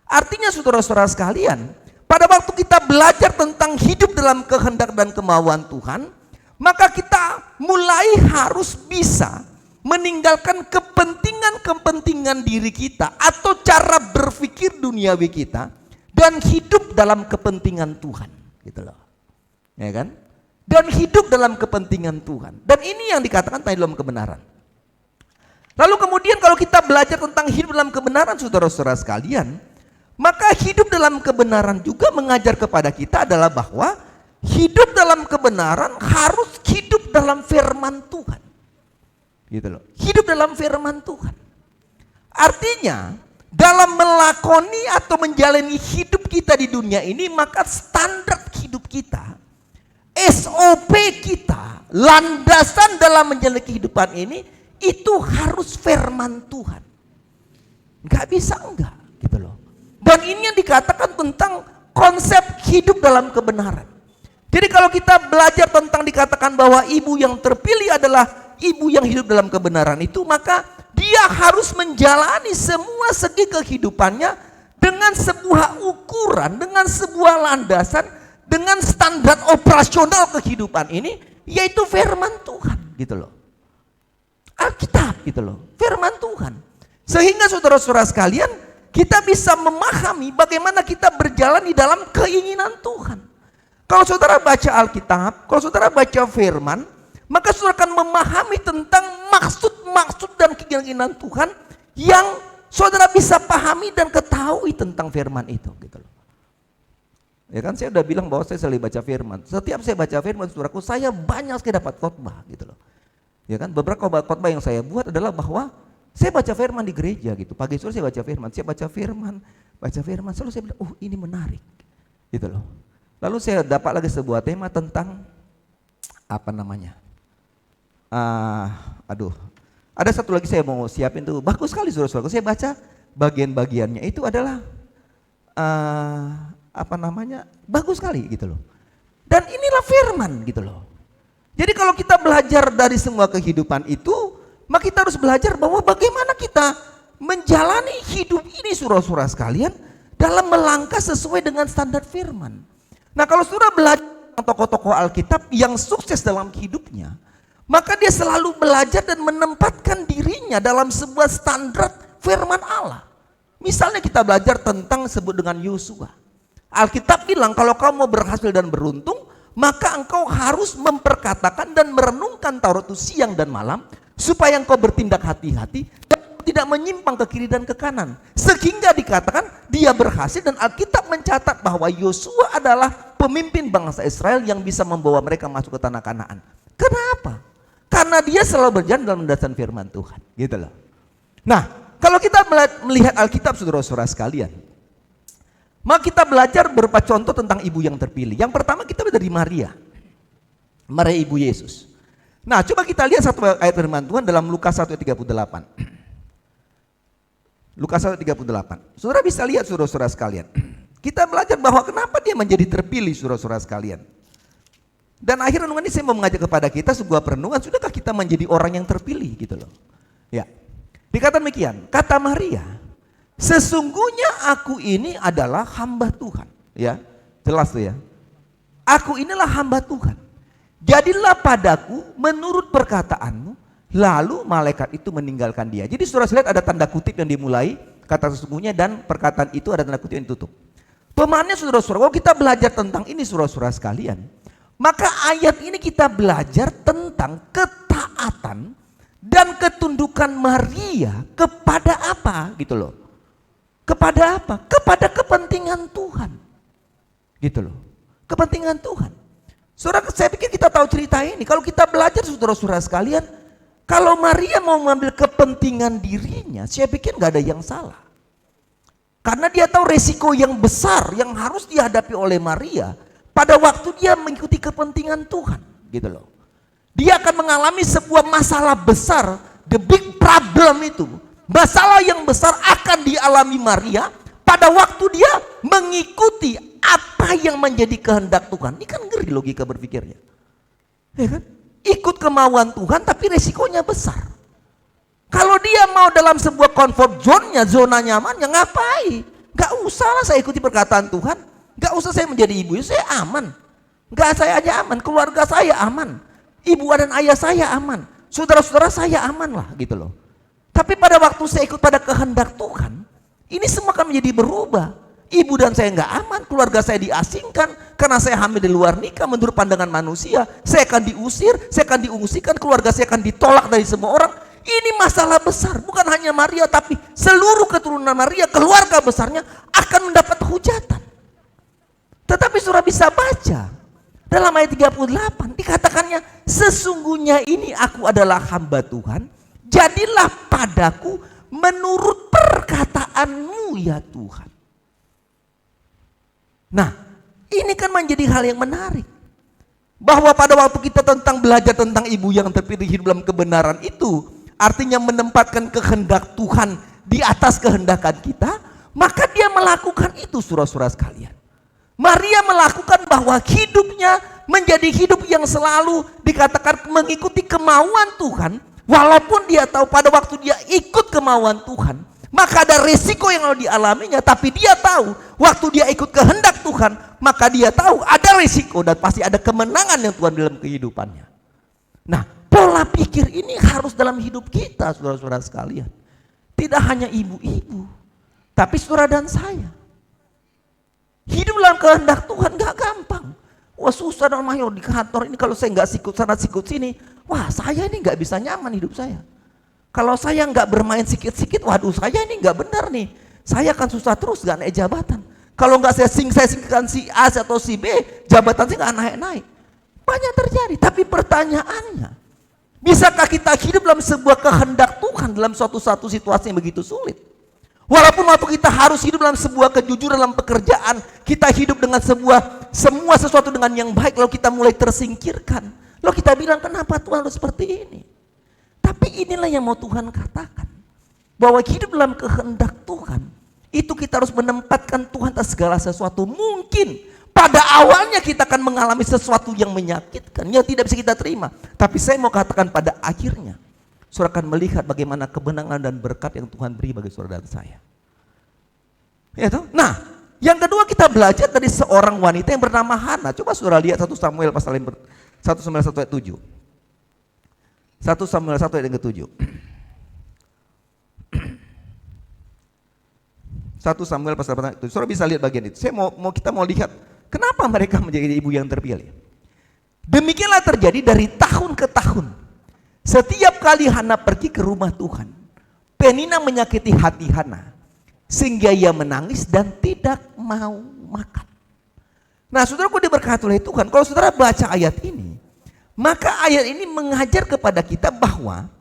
Artinya saudara-saudara sekalian, pada waktu kita belajar tentang hidup dalam kehendak dan kemauan Tuhan, maka kita mulai harus bisa meninggalkan kepentingan-kepentingan diri kita atau cara berpikir duniawi kita dan hidup dalam kepentingan Tuhan, gitu loh. Ya kan? Dan hidup dalam kepentingan Tuhan. Dan ini yang dikatakan dalam kebenaran. Lalu kemudian kalau kita belajar tentang hidup dalam kebenaran saudara-saudara sekalian, maka hidup dalam kebenaran juga mengajar kepada kita adalah bahwa hidup dalam kebenaran harus hidup dalam firman Tuhan. Gitu loh. Hidup dalam firman Tuhan. Artinya dalam melakoni atau menjalani hidup kita di dunia ini, maka standar hidup kita, SOP kita, landasan dalam menjalani kehidupan ini, itu harus firman Tuhan. Nggak bisa enggak, gitu loh. Dan ini yang dikatakan tentang konsep hidup dalam kebenaran. Jadi kalau kita belajar tentang dikatakan bahwa ibu yang terpilih adalah ibu yang hidup dalam kebenaran itu, maka dia harus menjalani semua segi kehidupannya dengan sebuah ukuran, dengan sebuah landasan, dengan standar operasional kehidupan ini, yaitu firman Tuhan, gitu loh. Alkitab, gitu loh, firman Tuhan. Sehingga saudara-saudara sekalian, kita bisa memahami bagaimana kita berjalan di dalam keinginan Tuhan. Kalau saudara baca Alkitab, kalau saudara baca firman, maka saudara akan memahami tentang maksud-maksud dan keinginan Tuhan yang saudara bisa pahami dan ketahui tentang firman itu, gitu loh. Ya kan, saya udah bilang bahwa saya selalu baca firman. Setiap saya baca firman, saudaraku, saya banyak sekali dapat khotbah, gitu loh. Ya kan, beberapa khotbah yang saya buat adalah bahwa saya baca firman di gereja gitu. Pagi sore saya baca firman, selalu saya bilang, oh ini menarik, gitu loh. Lalu saya dapat lagi sebuah tema tentang apa namanya? Ada satu lagi saya mau siapin tuh, bagus sekali saudara-saudara. Saya baca bagian-bagiannya itu adalah bagus sekali gitu loh. Dan inilah firman gitu loh. Jadi kalau kita belajar dari semua kehidupan itu, maka kita harus belajar bahwa bagaimana kita menjalani hidup ini saudara-saudara sekalian dalam melangkah sesuai dengan standar firman. Nah, kalau saudara belajar tokoh-tokoh Alkitab yang sukses dalam hidupnya, maka dia selalu belajar dan menempatkan dirinya dalam sebuah standar firman Allah. Misalnya kita belajar tentang sebut dengan Yosua. Alkitab bilang kalau kamu mau berhasil dan beruntung, maka engkau harus memperkatakan dan merenungkan Taurat itu siang dan malam, supaya engkau bertindak hati-hati dan tidak menyimpang ke kiri dan ke kanan. Sehingga dikatakan dia berhasil, dan Alkitab mencatat bahwa Yosua adalah pemimpin bangsa Israel yang bisa membawa mereka masuk ke tanah Kanaan. Kenapa? Karena dia selalu berjalan dalam landasan firman Tuhan, gitu loh. Nah, kalau kita melihat Alkitab saudara-saudara sekalian, maka kita belajar beberapa contoh tentang ibu yang terpilih. Yang pertama kita dari Maria ibu Yesus. Nah, coba kita lihat satu ayat firman Tuhan dalam Lukas 1:38. Lukas 1:38. Saudara bisa lihat saudara-saudara sekalian. Kita belajar bahwa kenapa dia menjadi terpilih saudara-saudara sekalian. Dan akhir renungan ini saya mau mengajak kepada kita sebuah perenungan, sudahkah kita menjadi orang yang terpilih gitu loh. Ya. Dikatakan demikian, kata Maria, sesungguhnya aku ini adalah hamba Tuhan. Ya, jelas tuh ya. Aku inilah hamba Tuhan. Jadilah padaku menurut perkataanmu. Lalu malaikat itu meninggalkan dia. Jadi saudara lihat ada tanda kutip yang dimulai, kata sesungguhnya, dan perkataan itu ada tanda kutip yang ditutup. Pemahamannya saudara-saudara, kalau kita belajar tentang ini saudara-saudara sekalian, maka ayat ini kita belajar tentang ketaatan dan ketundukan Maria kepada apa gitu loh. Kepada apa? Kepada kepentingan Tuhan. Gitu loh. Kepentingan Tuhan. Saudara, saya pikir kita tahu cerita ini. Kalau kita belajar saudara-saudara sekalian, kalau Maria mau mengambil kepentingan dirinya, saya pikir nggak ada yang salah. Karena dia tahu resiko yang besar yang harus dihadapi oleh Maria pada waktu dia mengikuti kepentingan Tuhan, gitu loh. Dia akan mengalami sebuah masalah besar, the big problem itu. Masalah yang besar akan dialami Maria pada waktu dia mengikuti apa yang menjadi kehendak Tuhan. Ini kan ngeri logika berpikirnya. Ya kan? Ikut kemauan Tuhan tapi resikonya besar. Kalau dia mau dalam sebuah comfort zone-nya, zona nyamannya, ngapain? Gak usah lah saya ikuti perkataan Tuhan. Gak usah saya menjadi ibu, saya aman. Gak saya aja aman, keluarga saya aman. Ibu dan ayah saya aman. Saudara-saudara saya aman lah gitu loh. Tapi pada waktu saya ikut pada kehendak Tuhan, ini semua akan menjadi berubah. Ibu dan saya nggak aman, keluarga saya diasingkan karena saya hamil di luar nikah menurut pandangan manusia. Saya akan diusir, saya akan diungsikan, keluarga saya akan ditolak dari semua orang. Ini masalah besar, bukan hanya Maria tapi seluruh keturunan Maria, keluarga besarnya akan mendapat hujatan. Tetapi saudara bisa baca dalam ayat 38 dikatakannya, sesungguhnya ini aku adalah hamba Tuhan, jadilah padaku menurut perkataanmu ya Tuhan. Nah, ini kan menjadi hal yang menarik. Bahwa pada waktu kita belajar tentang ibu yang terpilih hidup dalam kebenaran itu, artinya menempatkan kehendak Tuhan di atas kehendakan kita, maka dia melakukan itu saudara-saudara sekalian. Maria melakukan bahwa hidupnya menjadi hidup yang selalu dikatakan mengikuti kemauan Tuhan, walaupun dia tahu pada waktu dia ikut kemauan Tuhan, maka ada resiko yang harus dialaminya, tapi dia tahu waktu dia ikut kehendak Tuhan, maka dia tahu ada resiko dan pasti ada kemenangan yang Tuhan dalam kehidupannya. Nah, pola pikir ini harus dalam hidup kita saudara-saudara sekalian. Tidak hanya ibu-ibu, Tapi saudara dan saya, hidup dalam kehendak Tuhan gak gampang. Wah susah dong Mayor di kantor ini, kalau saya nggak sikut sana sikut sini, wah saya ini nggak bisa nyaman hidup saya. Kalau saya nggak bermain sikit-sikit, waduh saya ini nggak benar nih. Saya akan susah terus gak naik jabatan. Kalau nggak saya singkirkan si A atau si B, jabatan saya nggak naik-naik. Banyak terjadi, tapi pertanyaannya, bisakah kita hidup dalam sebuah kehendak Tuhan dalam suatu situasi yang begitu sulit? Walaupun waktu kita harus hidup dalam sebuah kejujuran dalam pekerjaan, kita hidup dengan semua sesuatu dengan yang baik, lalu kita mulai tersingkirkan. Lalu kita bilang, kenapa Tuhan harus seperti ini? Tapi inilah yang mau Tuhan katakan. Bahwa hidup dalam kehendak Tuhan, itu kita harus menempatkan Tuhan atas segala sesuatu. Mungkin pada awalnya kita akan mengalami sesuatu yang menyakitkan, yang tidak bisa kita terima. Tapi saya mau katakan pada akhirnya, saudara akan melihat bagaimana kebenangan dan berkat yang Tuhan beri bagi saudara dan saya. Ya toh? Nah, yang kedua kita belajar dari seorang wanita yang bernama Hana. Coba saudara lihat 1 Samuel pasal 1 Samuel 1 ayat 7. 1 Samuel 1 ayat yang ke-7. 1 Samuel pasal 1 saudara bisa lihat bagian itu. Kita mau lihat kenapa mereka menjadi ibu yang terpilih. Demikianlah terjadi dari tahun ke tahun. Setiap kali Hana pergi ke rumah Tuhan, Penina menyakiti hati Hana sehingga ia menangis dan tidak mau makan. Nah, saudaraku diberkati oleh Tuhan. Kalau saudara baca ayat ini, maka ayat ini mengajar kepada kita bahwa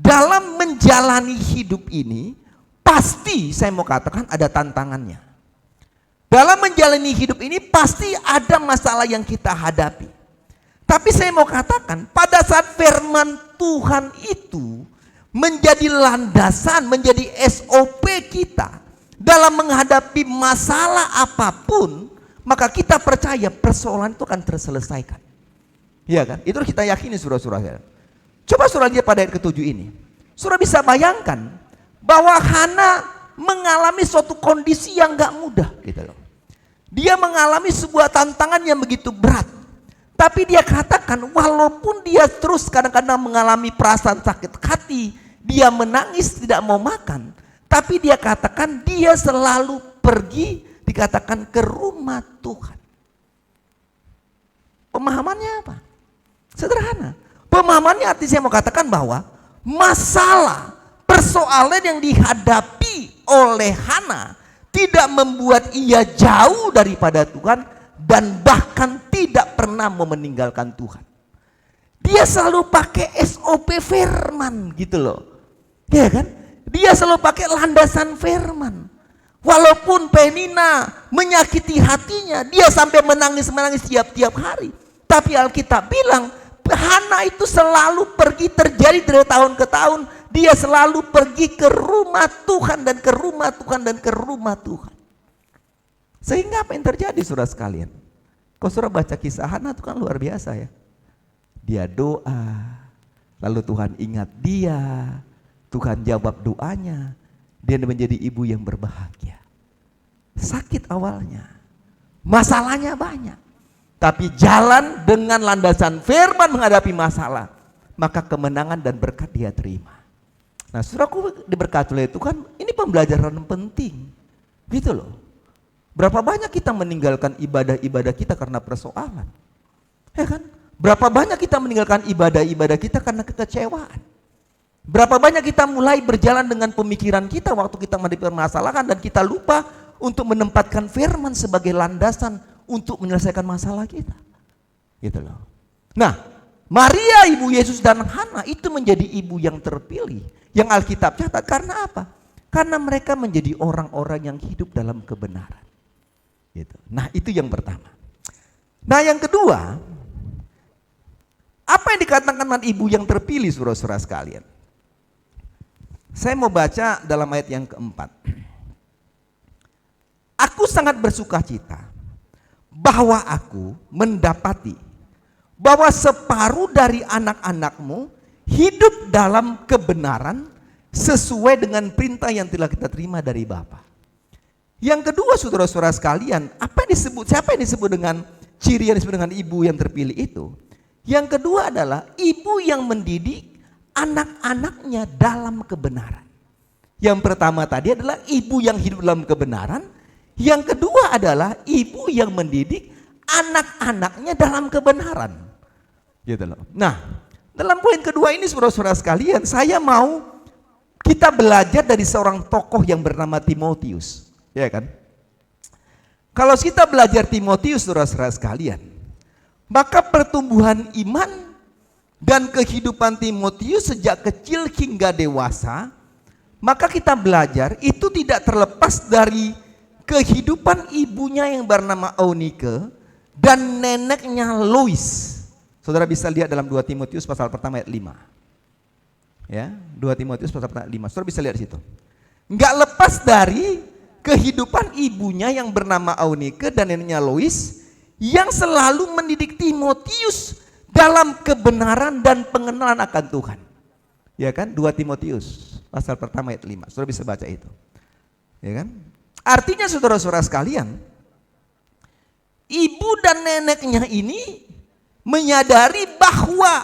dalam menjalani hidup ini pasti, saya mau katakan, ada tantangannya. Dalam menjalani hidup ini pasti ada masalah yang kita hadapi. Tapi saya mau katakan, pada saat firman Tuhan itu menjadi landasan, menjadi SOP kita dalam menghadapi masalah apapun, maka kita percaya persoalan itu akan terselesaikan. Iya kan? Itu kita yakini saudara-saudara. Coba saudara lihat pada ayat ke-7 ini. Saudara bisa bayangkan bahwa Hana mengalami suatu kondisi yang gak mudah gitu loh. Dia mengalami sebuah tantangan yang begitu berat. Tapi dia katakan walaupun dia terus kadang-kadang mengalami perasaan sakit hati, dia menangis tidak mau makan, tapi dia katakan dia selalu pergi, dikatakan ke rumah Tuhan. Pemahamannya apa? Sederhana. Pemahamannya arti saya mau katakan bahwa masalah, persoalan yang dihadapi oleh Hana tidak membuat ia jauh daripada Tuhan dan bahkan tidak pernah mau meninggalkan Tuhan. Dia selalu pakai SOP firman gitu loh. Ya kan? Dia selalu pakai landasan firman. Walaupun Penina menyakiti hatinya, dia sampai menangis-menangis tiap-tiap hari. Tapi Alkitab bilang, Hana itu selalu pergi, terjadi dari tahun ke tahun. Dia selalu pergi ke rumah Tuhan dan ke rumah Tuhan dan ke rumah Tuhan. Sehingga apa yang terjadi saudara sekalian? Kalau saudara baca kisah Hana itu kan luar biasa ya. Dia doa, lalu Tuhan ingat dia, Tuhan jawab doanya, dia menjadi ibu yang berbahagia. Sakit awalnya, masalahnya banyak, tapi jalan dengan landasan firman menghadapi masalah, maka kemenangan dan berkat dia terima. Nah saudaraku diberkati oleh Tuhan, ini pembelajaran penting, gitu loh. Berapa banyak kita meninggalkan ibadah-ibadah kita karena persoalan, ya kan? Berapa banyak kita meninggalkan ibadah-ibadah kita karena kekecewaan. Berapa banyak kita mulai berjalan dengan pemikiran kita waktu kita menghadapi permasalahan dan kita lupa untuk menempatkan firman sebagai landasan untuk menyelesaikan masalah kita. Gitu loh. Nah, Maria ibu Yesus dan Hana itu menjadi ibu yang terpilih yang Alkitab catat karena apa? Karena mereka menjadi orang-orang yang hidup dalam kebenaran. Gitu. Nah itu yang pertama. Nah yang kedua, apa yang dikatakan dengan ibu yang terpilih saudara-saudara sekalian? Saya mau baca dalam ayat yang keempat. Aku sangat bersuka cita bahwa aku mendapati bahwa separuh dari anak-anakmu hidup dalam kebenaran sesuai dengan perintah yang telah kita terima dari Bapa. Yang kedua saudara-saudara sekalian, siapa yang disebut dengan ciri yang disebut dengan ibu yang terpilih itu? Yang kedua adalah ibu yang mendidik anak-anaknya dalam kebenaran. Yang pertama tadi adalah ibu yang hidup dalam kebenaran. Yang kedua adalah ibu yang mendidik anak-anaknya dalam kebenaran. Gitu loh. Nah, dalam poin kedua ini saudara-saudara sekalian, saya mau kita belajar dari seorang tokoh yang bernama Timotius. Ya kan? Kalau kita belajar Timotius saudara-saudara sekalian, maka pertumbuhan iman dan kehidupan Timotius sejak kecil hingga dewasa, maka kita belajar itu tidak terlepas dari kehidupan ibunya yang bernama Eunike dan neneknya Lois. Saudara bisa lihat dalam 2 Timotius pasal pertama ayat 5. Ya, 2 Timotius pasal pertama ayat 5. Saudara bisa lihat di situ. Enggak lepas dari kehidupan ibunya yang bernama Eunike dan neneknya Lois yang selalu mendidik Timotius dalam kebenaran dan pengenalan akan Tuhan. Ya kan? 2 Timotius pasal pertama ayat 5. Saudara bisa baca itu. Ya kan? Artinya saudara-saudara sekalian, ibu dan neneknya ini menyadari bahwa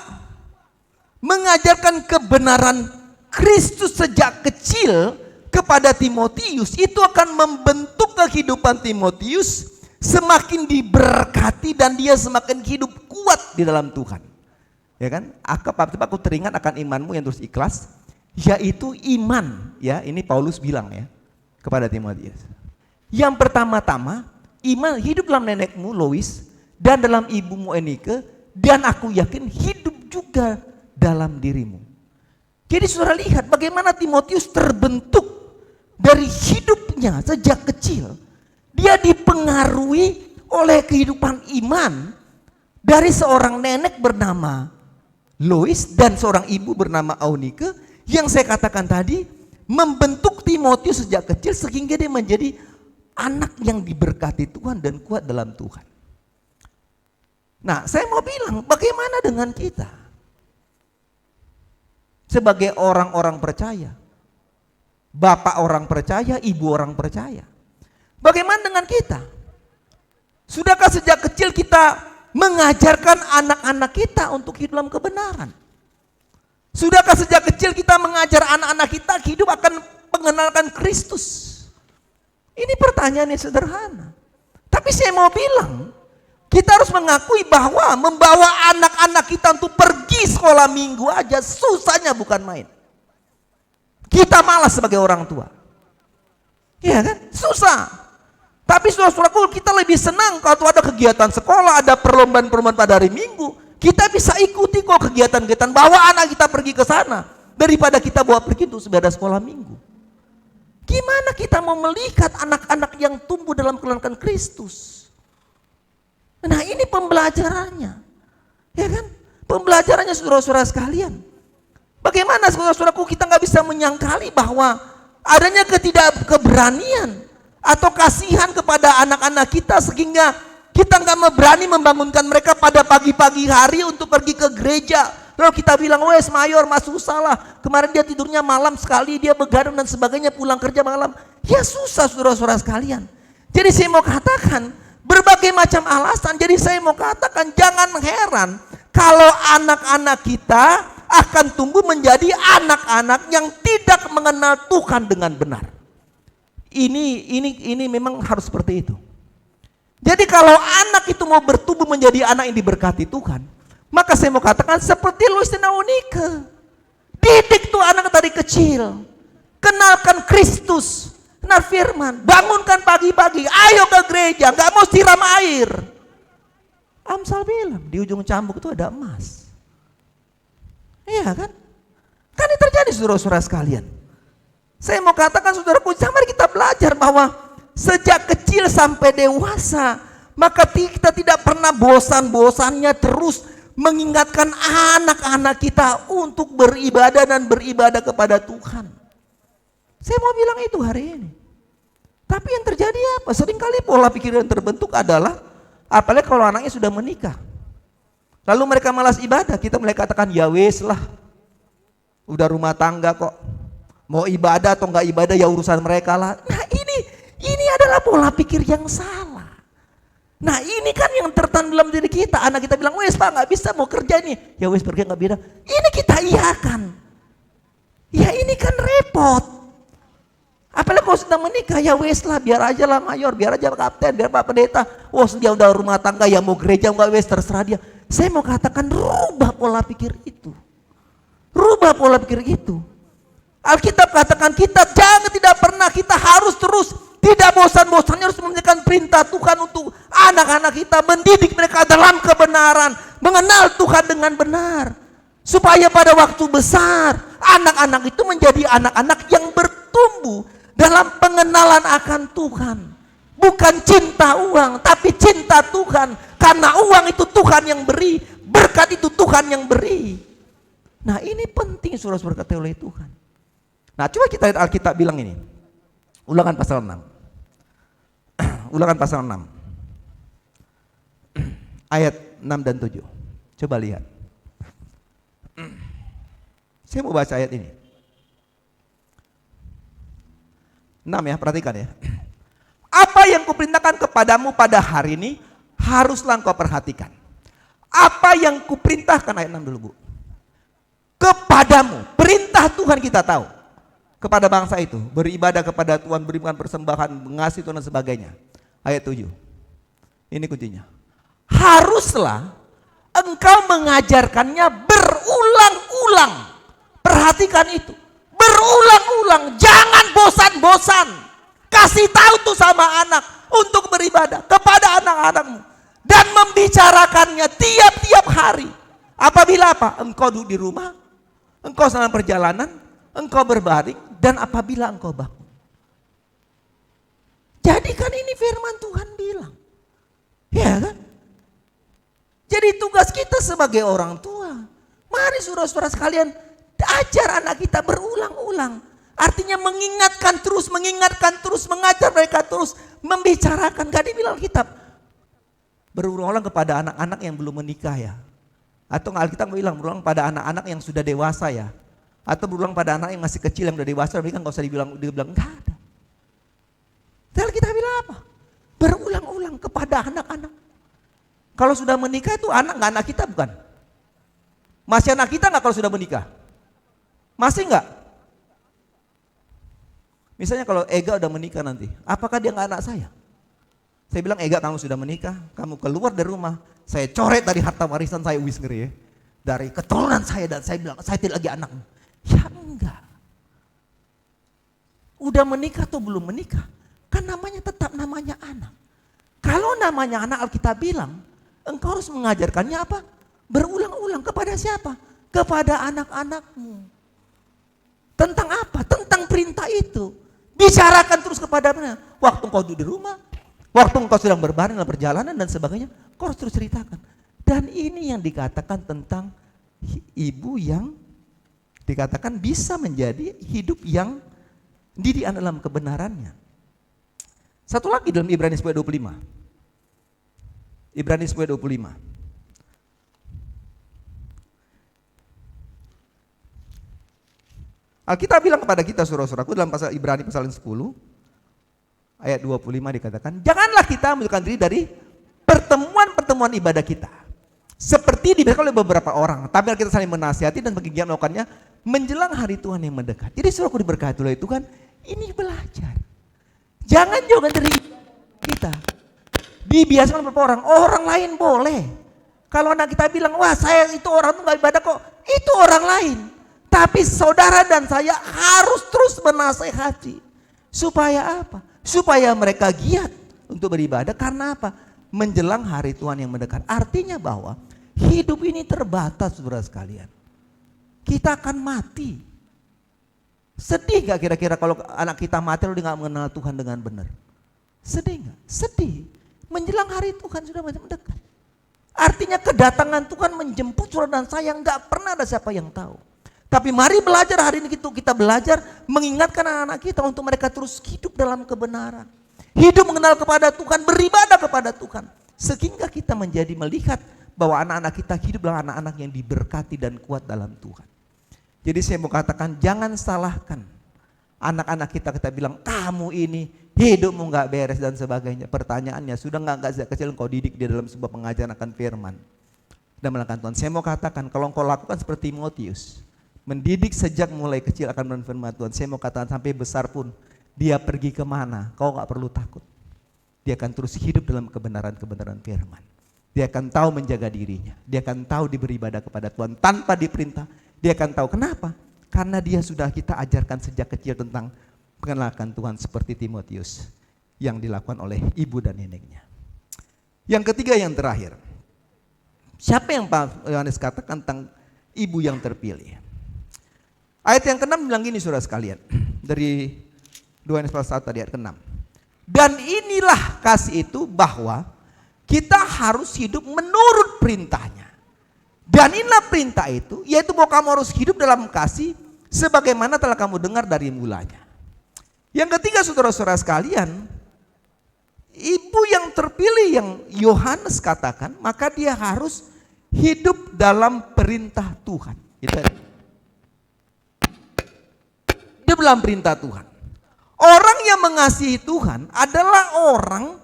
mengajarkan kebenaran Kristus sejak kecil kepada Timotius itu akan membentuk kehidupan Timotius semakin diberkati dan dia semakin hidup kuat di dalam Tuhan. Ya kan? Aku teringat akan imanmu yang terus ikhlas, yaitu iman. Ya, ini Paulus bilang ya kepada Timotius. Yang pertama-tama, iman hidup dalam nenekmu Lois dan dalam ibumu Eunike, dan aku yakin hidup juga dalam dirimu. Jadi saudara lihat bagaimana Timotius terbentuk dari hidupnya sejak kecil. Dia dipengaruhi oleh kehidupan iman dari seorang nenek bernama Lois dan seorang ibu bernama Eunike yang saya katakan tadi membentuk Timotius sejak kecil sehingga dia menjadi anak yang diberkati Tuhan dan kuat dalam Tuhan. Nah, saya mau bilang bagaimana dengan kita sebagai orang-orang percaya, bapak orang percaya, ibu orang percaya. Bagaimana dengan kita? Sudahkah sejak kecil kita mengajarkan anak-anak kita untuk hidup dalam kebenaran? Sudahkah sejak kecil kita mengajar anak-anak kita hidup akan mengenalkan Kristus? Ini pertanyaan yang sederhana. Tapi saya mau bilang, kita harus mengakui bahwa membawa anak-anak kita untuk pergi sekolah minggu aja susahnya bukan main. Kita malas sebagai orang tua. Iya kan? Susah. Tapi saudara-saudaraku, kita lebih senang kalau ada kegiatan sekolah, ada perlombaan-perlombaan pada hari Minggu. Kita bisa ikuti kok kegiatan-kegiatan, bawa anak kita pergi ke sana daripada kita bawa pergi untuk ibadah sekolah minggu. Gimana kita mau melihat anak-anak yang tumbuh dalam kebenaran Kristus? Nah, ini pembelajarannya. Ya kan? Pembelajarannya saudara-saudara sekalian. Bagaimana saudara-saudaraku kita nggak bisa menyangkali bahwa adanya ketidakkeberanian atau kasihan kepada anak-anak kita sehingga kita nggak berani membangunkan mereka pada pagi-pagi hari untuk pergi ke gereja. Lalu kita bilang, wes mayor mas susah lah. Kemarin dia tidurnya malam sekali, dia begadang dan sebagainya, pulang kerja malam. Ya susah saudara-saudara sekalian. Jadi saya mau katakan berbagai macam alasan. Jadi saya mau katakan jangan heran kalau anak-anak kita akan tumbuh menjadi anak-anak yang tidak mengenal Tuhan dengan benar. Ini memang harus seperti itu. Jadi kalau anak itu mau bertumbuh menjadi anak yang diberkati Tuhan, maka saya mau katakan seperti Lois dan Eunike. Didik tuh anak dari kecil. Kenalkan Kristus, kenal firman, bangunkan pagi-pagi, ayo ke gereja, gak mau siram air. Amsal bilang di ujung cambuk itu ada emas. Iya kan? Kan ini terjadi saudara-saudara sekalian. Saya mau katakan saudaraku, mari kita belajar bahwa sejak kecil sampai dewasa, maka kita tidak pernah bosan-bosannya terus mengingatkan anak-anak kita untuk beribadah dan beribadah kepada Tuhan. Saya mau bilang itu hari ini. Tapi yang terjadi apa? Seringkali pola pikir yang terbentuk adalah, apalagi kalau anaknya sudah menikah, lalu mereka malas ibadah, kita mulai katakan ya wes lah, udah rumah tangga kok, mau ibadah atau enggak ibadah ya urusan mereka lah. Nah ini adalah pola pikir yang salah. Nah ini kan yang tertanam dalam diri kita. Anak kita bilang, wes pak nggak bisa mau kerja nih, ya wes pergi nggak beda. Ini kita iakan. Ya ini kan repot. Apalagi kalau sedang menikah, ya wes lah, biar aja lah mayor, biar aja kapten, biar pak pendeta. Wah dia udah rumah tangga, ya mau gereja enggak wes terserah dia. Saya mau katakan rubah pola pikir itu. Rubah pola pikir itu. Alkitab katakan kita tidak pernah, kita harus terus tidak bosan-bosannya harus mengerjakan perintah Tuhan untuk anak-anak kita, mendidik mereka dalam kebenaran, mengenal Tuhan dengan benar. Supaya pada waktu besar, anak-anak itu menjadi anak-anak yang bertumbuh dalam pengenalan akan Tuhan. Bukan cinta uang, tapi cinta Tuhan. Karena uang itu Tuhan yang beri, berkat itu Tuhan yang beri. Nah ini penting saudara-saudara berkati oleh Tuhan. Nah coba kita lihat Alkitab bilang ini. Ulangan pasal 6. Ulangan pasal 6. Ayat 6 dan 7. Coba lihat. Saya mau baca ayat ini. 6 ya, perhatikan ya. Apa yang kuperintahkan kepadamu pada hari ini haruslah engkau perhatikan. Apa yang kuperintahkan, ayat 6 dulu Bu. Kepadamu, perintah Tuhan kita tahu. Kepada bangsa itu, beribadah kepada Tuhan, berikan persembahan, mengasihi Tuhan dan sebagainya. Ayat 7. Ini kuncinya. Haruslah engkau mengajarkannya berulang-ulang. Perhatikan itu. Berulang-ulang, jangan bosan-bosan. Kasih tahu tuh sama anak untuk beribadah kepada anak-anakmu dan membicarakannya tiap-tiap hari. Apabila apa? Engkau duduk di rumah, engkau sedang perjalanan, engkau berbaring, dan apabila engkau bangun. Jadi kan ini firman Tuhan bilang. Ya kan? Jadi tugas kita sebagai orang tua, mari saudara-saudara sekalian, ajar anak kita berulang-ulang. Artinya mengingatkan terus, mengajar mereka terus, membicarakan. Gak dibilang kitab. Berulang-ulang kepada anak-anak yang belum menikah ya. Atau Alkitab bilang berulang pada anak-anak yang sudah dewasa ya. Atau berulang pada anak yang masih kecil yang sudah dewasa, tapi kan gak usah dibilang enggak ada. Tapi kita bilang apa? Berulang-ulang kepada anak-anak. Kalau sudah menikah itu anak nggak anak kita bukan? Masih anak kita nggak kalau sudah menikah? Masih nggak? Misalnya kalau Ega udah menikah nanti, apakah dia nggak anak saya? Saya bilang Ega kamu sudah menikah, kamu keluar dari rumah, saya coret dari harta warisan saya wis ngeri ya. Dari keturunan saya dan saya bilang saya tidak lagi anakmu. Ya enggak. Udah menikah atau belum menikah? Kan namanya tetap namanya anak. Kalau namanya anak Alkitab bilang, engkau harus mengajarkannya apa? Berulang-ulang kepada siapa? Kepada anak-anakmu. Tentang apa? Tentang perintah itu. Bicarakan terus kepada mereka. Waktu engkau duduk di rumah, waktu engkau sedang berbaring dalam perjalanan dan sebagainya, engkau harus terus ceritakan. Dan ini yang dikatakan tentang ibu yang dikatakan bisa menjadi hidup yang dididik dalam kebenarannya. Satu lagi dalam Ibrani 10:25. Ibrani 10:25. Alkitab bilang kepada kita saudara-saudaraku dalam pasal Ibrani pasal 10 ayat 25 dikatakan, janganlah kita menunjukkan diri dari pertemuan-pertemuan ibadah kita. Seperti dibiarkan oleh beberapa orang, tapi kita saling menasihati dan bergiat melakukannya menjelang hari Tuhan yang mendekat. Jadi saudaraku diberkati oleh Tuhan, ini belajar. Jangan jauhkan dari kita. Dibiasakan beberapa orang lain boleh. Kalau anak kita bilang, wah saya itu orang tuh gak ibadah kok, itu orang lain. Tapi saudara dan saya harus terus menasehati. Supaya apa? Supaya mereka giat untuk beribadah. Karena apa? Menjelang hari Tuhan yang mendekat. Artinya bahwa hidup ini terbatas saudara sekalian. Kita akan mati. Sedih gak kira-kira kalau anak kita mati lalu dia gak mengenal Tuhan dengan benar? Sedih gak? Sedih. Menjelang hari Tuhan sudah mendekat. Artinya kedatangan Tuhan menjemput saudara dan saya, gak pernah ada siapa yang tahu. Tapi mari belajar hari ini kita belajar mengingatkan anak-anak kita untuk mereka terus hidup dalam kebenaran. Hidup mengenal kepada Tuhan, beribadah kepada Tuhan. Sehingga kita menjadi melihat bahwa anak-anak kita hidup dalam anak-anak yang diberkati dan kuat dalam Tuhan. Jadi saya mau katakan jangan salahkan anak-anak kita bilang kamu ini hidupmu gak beres dan sebagainya. Pertanyaannya sudah gak sejak kecil engkau didik di dalam sebuah pengajaran akan firman dan melakukan Tuhan. Saya mau katakan kalau engkau lakukan seperti Timotius, mendidik sejak mulai kecil akan firman Tuhan. Saya mau katakan sampai besar pun dia pergi kemana, kau gak perlu takut. Dia akan terus hidup dalam kebenaran-kebenaran firman. Dia akan tahu menjaga dirinya. Dia akan tahu beribadah kepada Tuhan tanpa diperintah. Dia akan tahu kenapa? Karena dia sudah kita ajarkan sejak kecil tentang mengenalkan Tuhan seperti Timotius yang dilakukan oleh ibu dan neneknya. Yang ketiga, yang terakhir. Siapa yang Pak Yohanes katakan tentang ibu yang terpilih? Ayat yang ke-6 bilang gini saudara sekalian. Dari 2 Yohanes pasal 1 tadi ayat ke-6. Dan inilah kasih itu bahwa kita harus hidup menurut perintahnya. Dan inilah perintah itu, yaitu bahwa kamu harus hidup dalam kasih sebagaimana telah kamu dengar dari mulanya. Yang ketiga saudara-saudara sekalian, ibu yang terpilih yang Yohanes katakan, maka dia harus hidup dalam perintah Tuhan. Hidup dalam perintah Tuhan. Orang yang mengasihi Tuhan adalah orang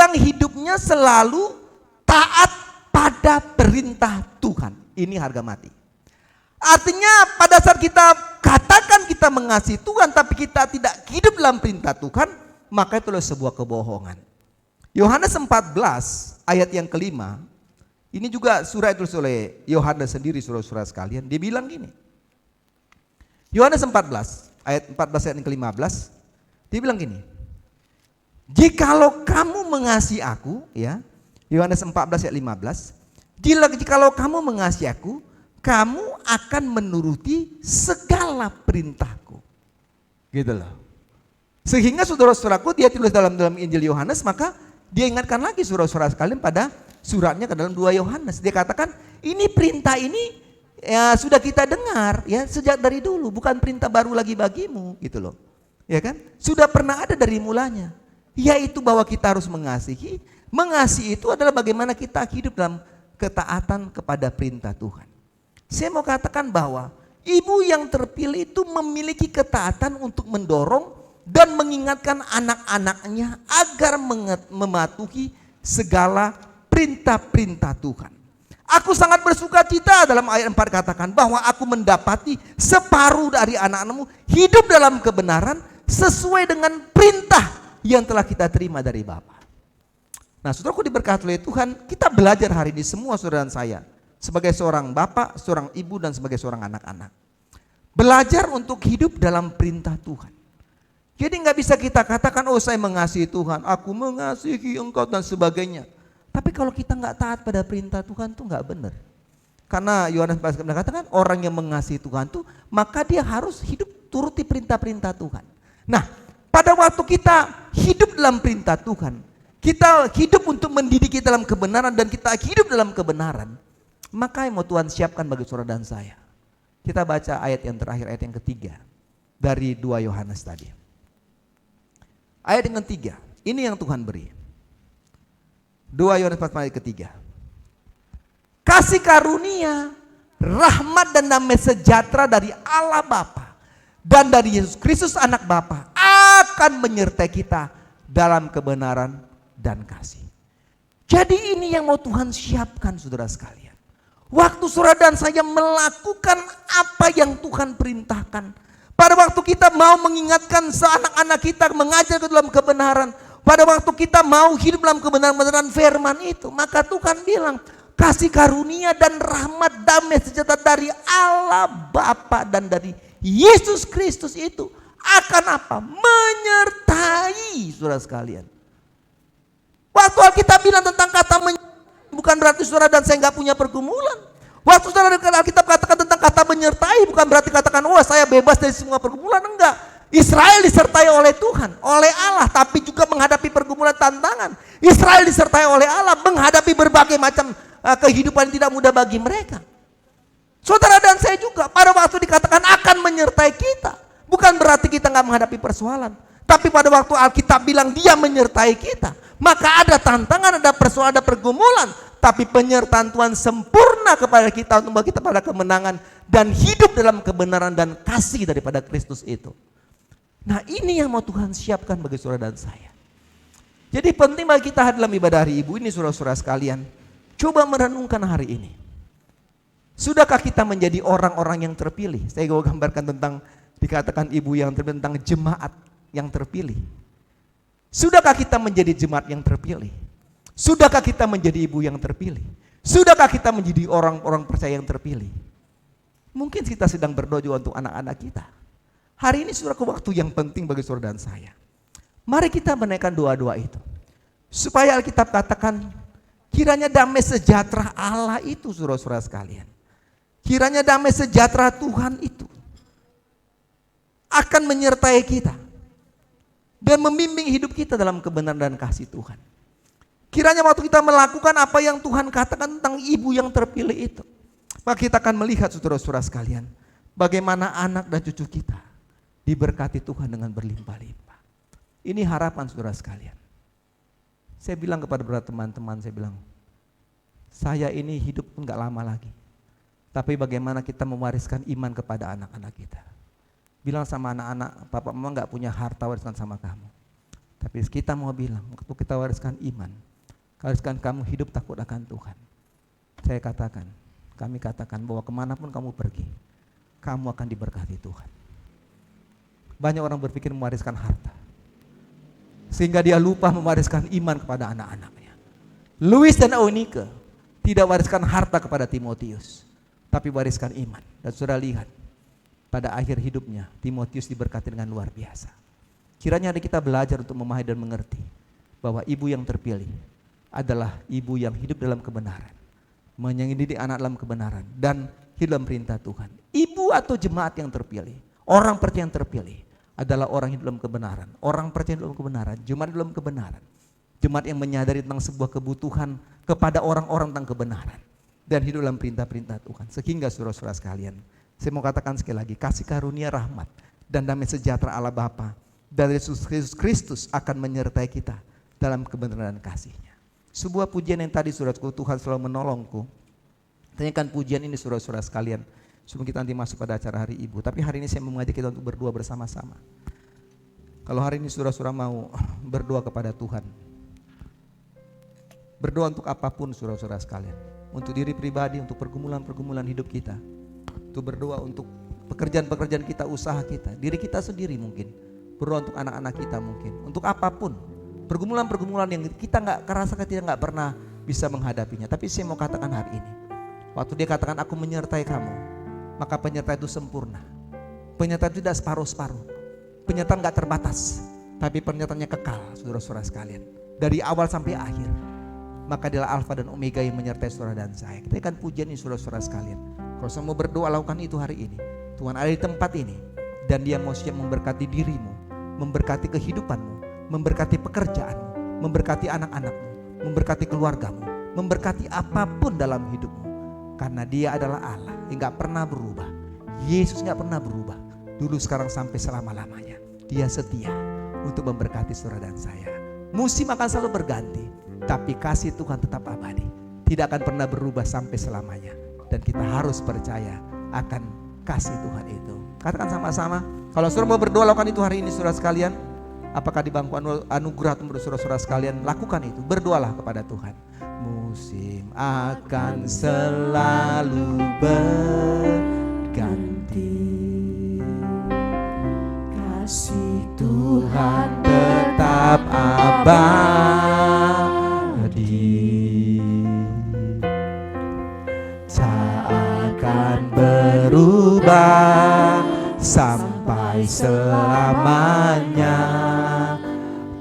yang hidupnya selalu taat pada perintah Tuhan. Ini harga mati. Artinya pada saat kita katakan kita mengasihi Tuhan tapi kita tidak hidup dalam perintah Tuhan, maka itu adalah sebuah kebohongan. Yohanes 14 ayat yang kelima, ini juga surah itu oleh Yohanes sendiri saudara-saudara sekalian. Dia bilang gini. Yohanes 14 ayat 14 ayat yang ke-15, dia bilang gini. Jikalau kamu mengasihi aku, ya, Yohanes 14 ayat 15, jikalau kamu mengasihi aku, kamu akan menuruti segala perintahku. Gitu loh. Sehingga saudara-saudaraku, dia tulis dalam Injil Yohanes, maka dia ingatkan lagi saudara-saudara sekalian pada suratnya ke dalam 2 Yohanes. Dia katakan, ini perintah ini ya sudah kita dengar ya sejak dari dulu, bukan perintah baru lagi bagimu, gitu loh. Ya kan? Sudah pernah ada dari mulanya. Yaitu bahwa kita harus mengasihi. Mengasihi itu adalah bagaimana kita hidup dalam ketaatan kepada perintah Tuhan. Saya mau katakan bahwa ibu yang terpilih itu memiliki ketaatan untuk mendorong dan mengingatkan anak-anaknya agar mematuhi segala perintah-perintah Tuhan. Aku sangat bersuka cita dalam ayat 4 katakan bahwa aku mendapati separuh dari anak-anakmu hidup dalam kebenaran sesuai dengan perintah yang telah kita terima dari Bapa. Nah, saudaraku diberkati oleh Tuhan, kita belajar hari ini semua saudara dan saya sebagai seorang bapak, seorang ibu dan sebagai seorang anak-anak. Belajar untuk hidup dalam perintah Tuhan. Jadi nggak bisa kita katakan, oh saya mengasihi Tuhan, aku mengasihi engkau dan sebagainya. Tapi kalau kita nggak taat pada perintah Tuhan tuh nggak benar. Karena Yohanes katakan orang yang mengasihi Tuhan tuh maka dia harus hidup turuti perintah-perintah Tuhan. Nah, pada waktu kita hidup dalam perintah Tuhan, kita hidup untuk mendidik kita dalam kebenaran dan kita hidup dalam kebenaran, maka yang mau Tuhan siapkan bagi saudara dan saya. Kita baca ayat yang terakhir, ayat yang ketiga dari 2 Yohanes tadi. Ayat yang ketiga, ini yang Tuhan beri. 2 Yohanes pasal ayat ketiga. Kasih karunia, rahmat dan damai sejahtera dari Allah Bapa dan dari Yesus Kristus anak Bapa akan menyertai kita dalam kebenaran dan kasih. Jadi ini yang mau Tuhan siapkan saudara sekalian. Waktu saudara dan saya melakukan apa yang Tuhan perintahkan. Pada waktu kita mau mengingatkan seanak-anak kita mengajar ke dalam kebenaran. Pada waktu kita mau hidup dalam kebenaran-kebenaran firman itu. Maka Tuhan bilang kasih karunia dan rahmat damai sejahtera dari Allah Bapa dan dari Yesus Kristus itu akan apa? Menyertai saudara sekalian. Waktu Alkitab bilang tentang kata bukan berarti saudara dan saya nggak punya pergumulan. Waktu saudara Alkitab katakan tentang kata menyertai bukan berarti katakan wah saya bebas dari semua pergumulan, enggak. Israel disertai oleh Tuhan, oleh Allah, tapi juga menghadapi pergumulan tantangan. Israel disertai oleh Allah menghadapi berbagai macam kehidupan yang tidak mudah bagi mereka. Saudara dan saya juga pada waktu dikatakan akan menyertai kita, bukan berarti kita nggak menghadapi persoalan. Tapi pada waktu Alkitab bilang dia menyertai kita, maka ada tantangan, ada persoalan, ada pergumulan. Tapi penyertaan Tuhan sempurna kepada kita untuk membawa kita pada kemenangan dan hidup dalam kebenaran dan kasih daripada Kristus itu. Nah ini yang mau Tuhan siapkan bagi saudara dan saya. Jadi penting bagi kita dalam ibadah hari Ibu ini saudara-saudara sekalian. Coba merenungkan hari ini. Sudahkah kita menjadi orang-orang yang terpilih? Saya mau gambarkan tentang dikatakan ibu yang terpilih tentang jemaat yang terpilih? Sudahkah kita menjadi jemaat yang terpilih? Sudahkah kita menjadi ibu yang terpilih? Sudahkah kita menjadi orang-orang percaya yang terpilih? Mungkin kita sedang berdoa juga untuk anak-anak kita. Hari ini saudaraku waktu yang penting bagi saudara dan saya. Mari kita menaikkan doa-doa itu. Supaya Alkitab katakan, kiranya damai sejahtera Allah itu saudara-saudara sekalian. Kiranya damai sejahtera Tuhan itu akan menyertai kita dan membimbing hidup kita dalam kebenaran dan kasih Tuhan. Kiranya waktu kita melakukan apa yang Tuhan katakan tentang ibu yang terpilih itu, maka kita akan melihat saudara-saudara sekalian, bagaimana anak dan cucu kita diberkati Tuhan dengan berlimpah-limpah. Ini harapan saudara sekalian. Saya bilang kepada beberapa teman-teman, saya bilang, saya ini hidup pun gak lama lagi. Tapi bagaimana kita mewariskan iman kepada anak-anak kita. Bilang sama anak-anak, papa mama gak punya harta wariskan sama kamu. Tapi kita mau bilang, waktu kita wariskan iman, wariskan kamu hidup takut akan Tuhan. Saya katakan, kami katakan bahwa kemanapun kamu pergi, kamu akan diberkati Tuhan. Banyak orang berpikir mewariskan harta, sehingga dia lupa mewariskan iman kepada anak-anaknya. Louis dan Eunike tidak wariskan harta kepada Timotius, tapi wariskan iman. Dan saudara lihat, pada akhir hidupnya Timotius diberkati dengan luar biasa. Kiranya hari kita belajar untuk memahami dan mengerti bahwa ibu yang terpilih adalah ibu yang hidup dalam kebenaran, mendidik anak dalam kebenaran, dan hidup dalam perintah Tuhan. Ibu atau jemaat yang terpilih, orang percaya yang terpilih adalah orang hidup dalam kebenaran, orang percaya dalam kebenaran, jemaat dalam kebenaran, jemaat yang menyadari tentang sebuah kebutuhan kepada orang-orang tentang kebenaran dan hidup dalam perintah-perintah Tuhan. Sehingga saudara-saudara sekalian, saya mau katakan sekali lagi, kasih karunia rahmat dan damai sejahtera Allah Bapa dan Yesus Kristus akan menyertai kita dalam kebenaran dan kasih-Nya. Sebuah pujian yang tadi saudaraku, Tuhan selalu menolongku. Tanyakan pujian ini saudara-saudara sekalian, sebelum kita nanti masuk pada acara Hari Ibu. Tapi hari ini saya mau mengajak kita untuk berdoa bersama-sama. Kalau hari ini saudara-saudara mau berdoa kepada Tuhan, berdoa untuk apapun saudara-saudara sekalian, untuk diri pribadi, untuk pergumulan-pergumulan hidup kita, untuk berdoa untuk pekerjaan-pekerjaan kita, usaha kita, diri kita sendiri mungkin, berdoa untuk anak-anak kita mungkin, untuk apapun, pergumulan-pergumulan yang kita rasakan kita nggak pernah bisa menghadapinya. Tapi saya mau katakan hari ini, waktu dia katakan aku menyertai kamu, maka penyertaan itu sempurna. Penyertaan itu tidak separuh-separuh, penyertaan nggak terbatas, tapi penyertaannya kekal saudara-saudara sekalian, dari awal sampai akhir. Maka dialah Alfa dan Omega yang menyertai saudara dan saya. Kita akan pujian ini saudara-saudara sekalian. Kalau saya mau berdoa, lakukan itu hari ini. Tuhan ada di tempat ini dan Dia mau siap memberkati dirimu, memberkati kehidupanmu, memberkati pekerjaanmu, memberkati anak-anakmu, memberkati keluargamu, memberkati apapun dalam hidupmu. Karena Dia adalah Allah yang gak pernah berubah. Yesus gak pernah berubah, dulu, sekarang, sampai selama-lamanya. Dia setia untuk memberkati saudara dan saya. Musim akan selalu berganti, tapi kasih Tuhan tetap abadi, tidak akan pernah berubah sampai selamanya. Dan kita harus percaya akan kasih Tuhan itu. Katakan sama-sama, kalau saudara mau berdoa, lakukan itu hari ini saudara sekalian. Apakah di bangku anugerah untuk saudara-saudara sekalian, lakukan itu, berdoalah kepada Tuhan. Musim akan selalu berganti, kasih Tuhan tetap abadi, tak akan berubah sampai selamanya.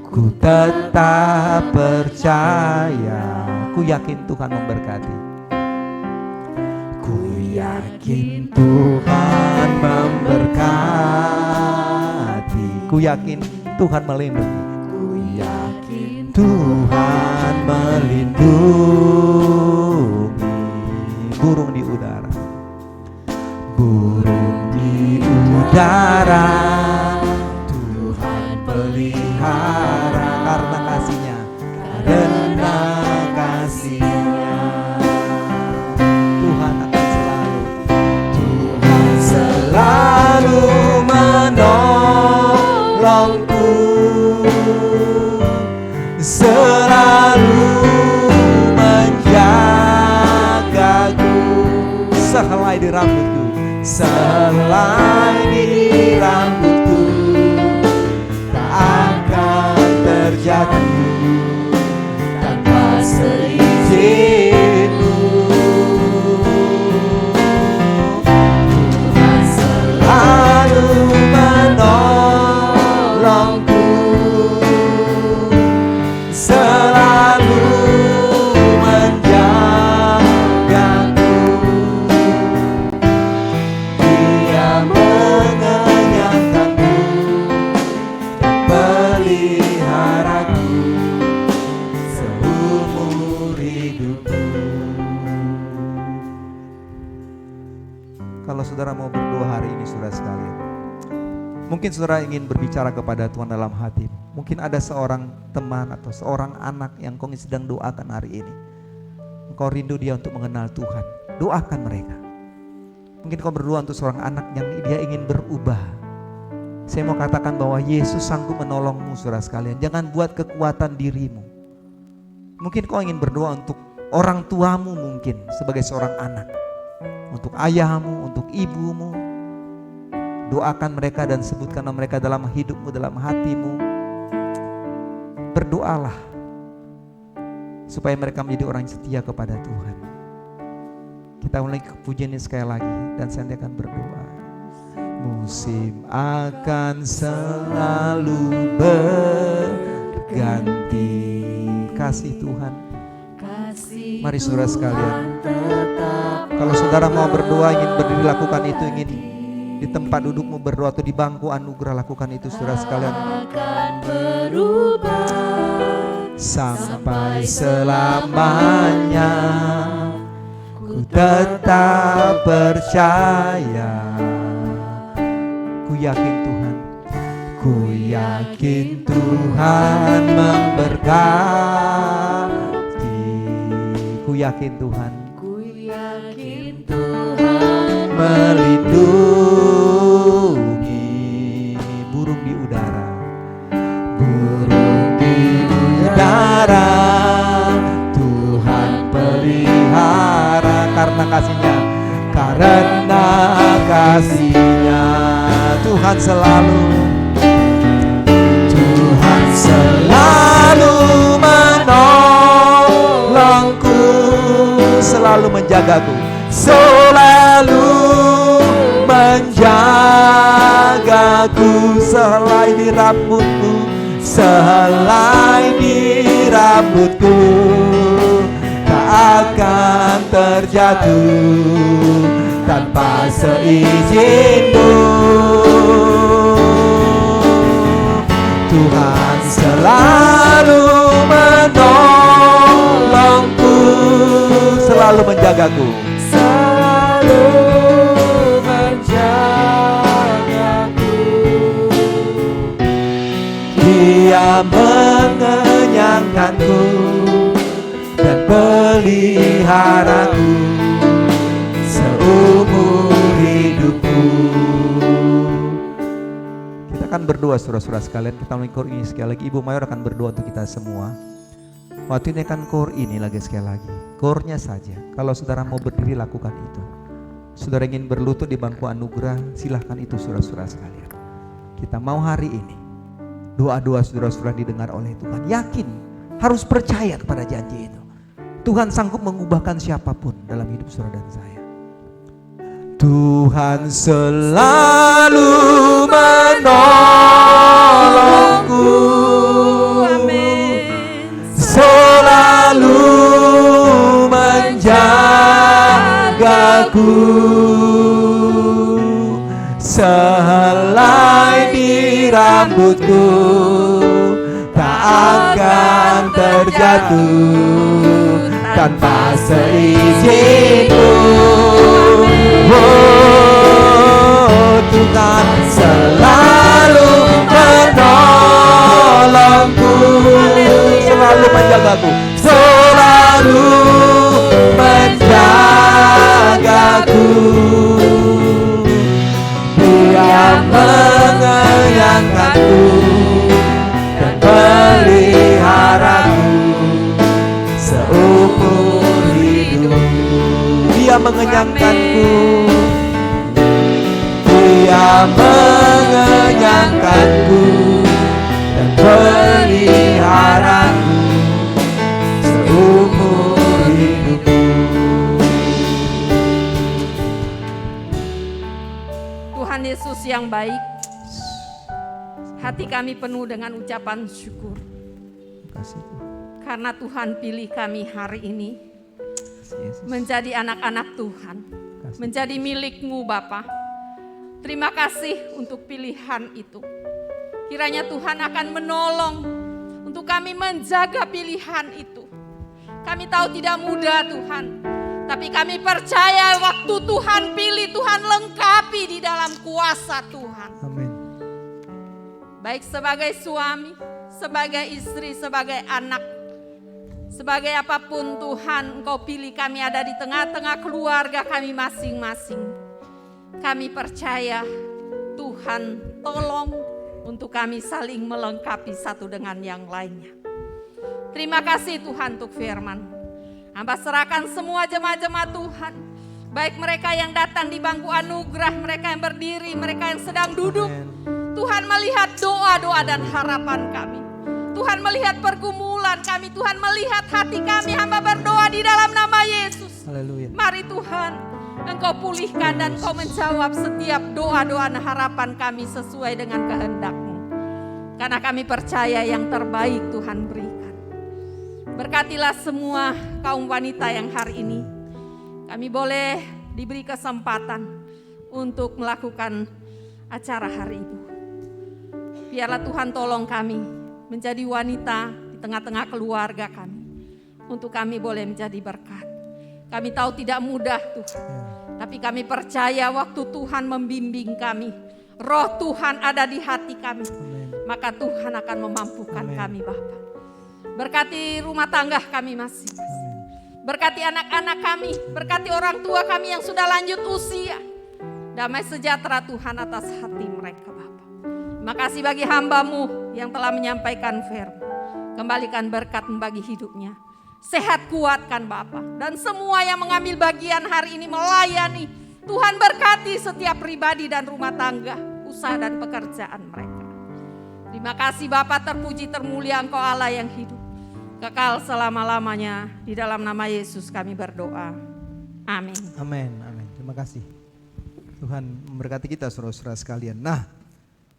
Ku tetap percaya, ku yakin Tuhan memberkati. Ku yakin Tuhan memberkati. Ku yakin Tuhan melindungi. Ku yakin Tuhan melindungi. Burung di udara, burung di udara, Tuhan pelihara karena kasih-Nya, karena kasih-Nya. Tuhan akan selalu menolongku, selalu menjagaku, sehelai di rambutku, sehelai di rambutku, terjatuh tanpa seizinku. Tuhan selalu menolongku, selalu menjagaku. Dia mengenyangkanku dan peliharaku seumur hidupku. Kalau saudara mau berdoa hari ini saudara sekalian, mungkin saudara ingin berbicara kepada Tuhan dalam hati. Mungkin ada seorang teman atau seorang anak yang kau sedang doakan hari ini. Engkau rindu dia untuk mengenal Tuhan. Doakan mereka. Mungkin kau berdoa untuk seorang anak yang dia ingin berubah. Saya mau katakan bahwa Yesus sanggup menolongmu saudara sekalian. Jangan buat kekuatan dirimu. Mungkin kau ingin berdoa untuk orang tuamu mungkin sebagai seorang anak. Untuk ayahmu, untuk ibumu. Doakan mereka dan sebutkan nama mereka dalam hidupmu, dalam hatimu. Berdoalah supaya mereka menjadi orang yang setia kepada Tuhan. Kita mulai pujian ini sekali lagi dan saya akan berdoa. Musim akan selalu berganti. Kasih Tuhan. Mari saudara sekalian, kalau saudara mau berdoa, ingin berdiri lakukan itu, ingin di tempat dudukmu berdoa atau di bangku anugerah lakukan itu saudara sekalian. Sampai selamanya ku tetap percaya. Ku yakin Tuhan, ku yakin Tuhan memberkati. Ku yakin Tuhan, melindungi burung di udara, burung di udara. Tuhan pelihara karena kasih-Nya, karena kasih-Nya. Tuhan selalu menolongku, selalu menjagaku, selalu menjagaku. Selai di rambutku, selai di rambutku, tak akan terjatuh tanpa seizinku. Tuhan selalu menolongku, selalu menjagaku, selalu menjagaku. Dia mengenyangkanku dan peliharaku seumur hidupku. Kita akan berdoa saudara-saudara sekalian. Kita mulai kor ini sekali lagi. Ibu Mayor akan berdoa untuk kita semua. Waktu ini akan kor ini lagi sekali lagi. Kornya saja. Kalau saudara mau berdiri lakukan itu. Saudara ingin berlutut di bangku anugerah, silahkan itu saudara-saudara sekalian. Kita mau hari ini doa-doa saudara-saudara didengar oleh Tuhan. Yakin, harus percaya kepada janji itu. Tuhan sanggup mengubahkan siapapun dalam hidup saudara dan saya. Tuhan selalu menolongku, selalu menjagaku, sehelai di rambutku tak akan terjatuh tanpa seizinku. Oh, Tuhan selalu menolongku, selalu menjagaku, selalu menjagaku. Dia mengenyangkanku dan peliharaku seumur hidup. Dia mengenyangkanku, Dia mengenyangkanku dan peliharaku Tuhan Yesus yang baik, hati kami penuh dengan ucapan syukur. Kasih Tuhan. Karena Tuhan pilih kami hari ini Yesus. menjadi anak-anak Tuhan, menjadi milik-Mu Bapa. Terima kasih untuk pilihan itu. Kiranya Tuhan akan menolong untuk kami menjaga pilihan itu. Kami tahu tidak mudah Tuhan, tapi kami percaya waktu Tuhan pilih, Tuhan lengkapi di dalam kuasa Tuhan. Amin. Baik sebagai suami, sebagai istri, sebagai anak, sebagai apapun Tuhan, Engkau pilih kami ada di tengah-tengah keluarga kami masing-masing. Kami percaya Tuhan tolong untuk kami saling melengkapi satu dengan yang lainnya. Terima kasih Tuhan untuk firman. Hamba serahkan semua jemaat-jemaat Tuhan, baik mereka yang datang di bangku anugerah, mereka yang berdiri, mereka yang sedang duduk. Tuhan melihat doa-doa dan harapan kami. Tuhan melihat pergumulan kami, Tuhan melihat hati kami. Hamba berdoa di dalam nama Yesus. Haleluya. Mari Tuhan, Engkau pulihkan dan Engkau menjawab setiap doa-doa dan harapan kami sesuai dengan kehendak-Mu. Karena kami percaya yang terbaik Tuhan berikan. Berkatilah semua kaum wanita yang hari ini kami boleh diberi kesempatan untuk melakukan acara hari Ibu. Biarlah Tuhan tolong kami menjadi wanita di tengah-tengah keluarga kami, untuk kami boleh menjadi berkat. Kami tahu tidak mudah Tuhan, tapi kami percaya waktu Tuhan membimbing kami, Roh Tuhan ada di hati kami, maka Tuhan akan memampukan kami Bapa. Berkati rumah tangga kami masing-masing, berkati anak-anak kami, berkati orang tua kami yang sudah lanjut usia. Damai sejahtera Tuhan atas hati mereka Bapa. Terima kasih bagi hamba-Mu yang telah menyampaikan firman. Kembalikan berkat bagi hidupnya. Sehat kuatkan Bapa. Dan semua yang mengambil bagian hari ini melayani. Tuhan berkati setiap pribadi dan rumah tangga, usaha dan pekerjaan mereka. Terima kasih Bapa, terpuji termulia Engkau Allah yang hidup. Kekal selama-lamanya. Di dalam nama Yesus kami berdoa. Amin. Amin. Amin. Terima kasih. Tuhan memberkati kita saudara-saudara sekalian. Nah,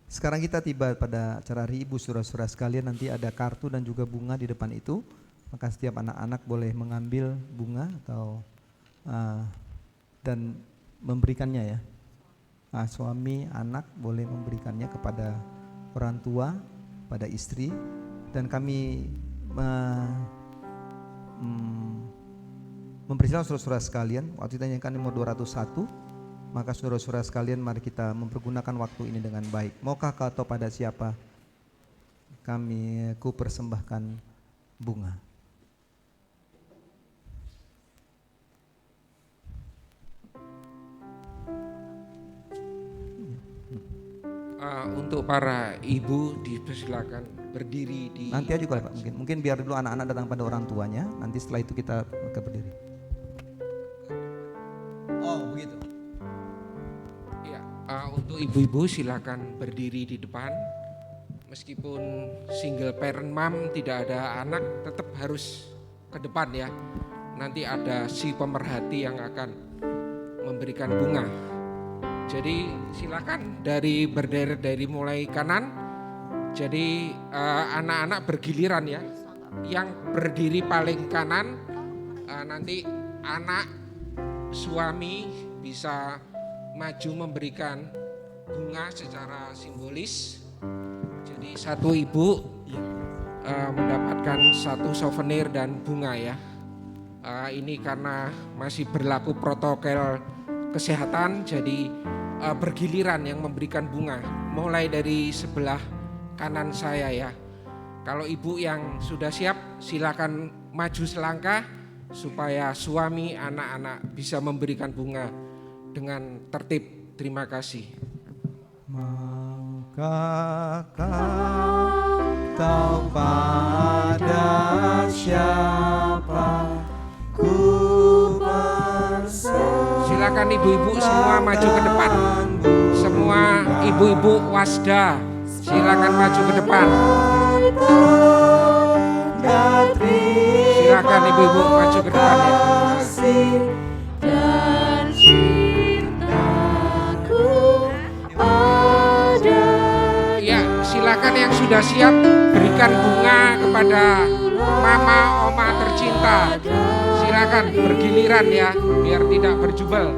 sekarang kita tiba pada acara hari Ibu saudara-saudara sekalian. Nanti ada kartu dan juga bunga di depan itu. Maka setiap anak-anak boleh mengambil bunga atau dan memberikannya ya. Suami, anak boleh memberikannya kepada orang tua, pada istri. Dan kami memberitahu saudara-saudara sekalian, waktu ditanyakan nomor 201, maka saudara-saudara sekalian mari kita mempergunakan waktu ini dengan baik. Maukah kau atau pada siapa ku persembahkan bunga? Untuk para ibu dipersilakan berdiri di. Nanti aja Pak, mungkin biar dulu anak-anak datang pada orang tuanya. Nanti setelah itu kita berdiri. Oh begitu. Ya, untuk ibu-ibu silakan berdiri di depan. Meskipun single parent mom tidak ada anak, tetap harus ke depan ya. Nanti ada si pemerhati yang akan memberikan bunga. Jadi silakan berderet dari mulai kanan. Jadi anak-anak bergiliran ya. Yang berdiri paling kanan nanti anak suami bisa maju memberikan bunga secara simbolis. Jadi satu ibu mendapatkan satu souvenir dan bunga ya. Ini karena masih berlaku protokol kesehatan, jadi bergiliran yang memberikan bunga. Mulai dari sebelah kanan saya ya. Kalau ibu yang sudah siap silakan maju selangkah supaya suami, anak-anak bisa memberikan bunga dengan tertib. Terima kasih. Maukah kau tahu pada siapa ku bersembah? Silakan ibu-ibu semua maju ke depan. Semua ibu-ibu wasda, silakan maju ke depan. Silakan ibu-ibu maju ke depan ya. Dan cintaku yang sudah siap, berikan bunga kepada mama, oma tercinta. Silakan bergiliran ya, biar tidak berjubel.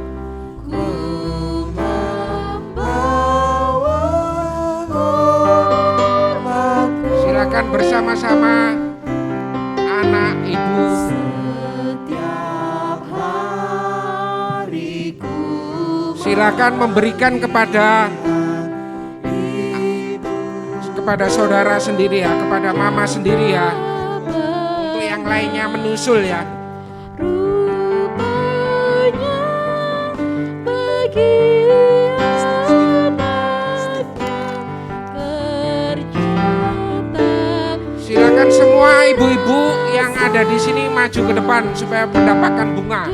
Silakan bersama-sama anak ibu. Silakan memberikan kepada saudara sendiri ya, kepada mama sendiri ya. Untuk yang lainnya menyusul ya. Silakan semua ibu-ibu yang ada di sini maju ke depan supaya mendapatkan bunga.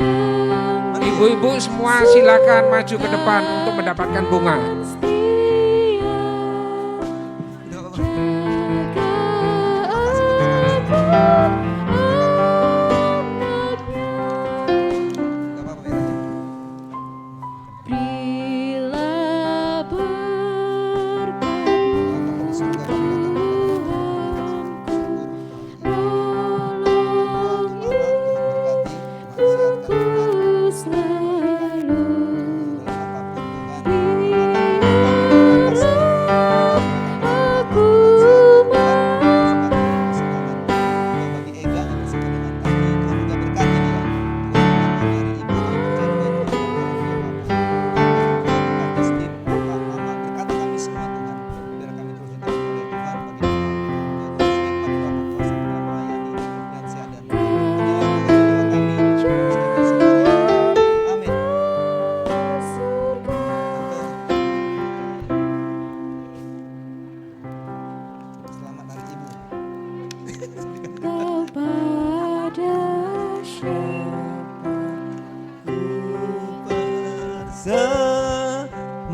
Ibu-ibu semua silakan maju ke depan untuk mendapatkan bunga.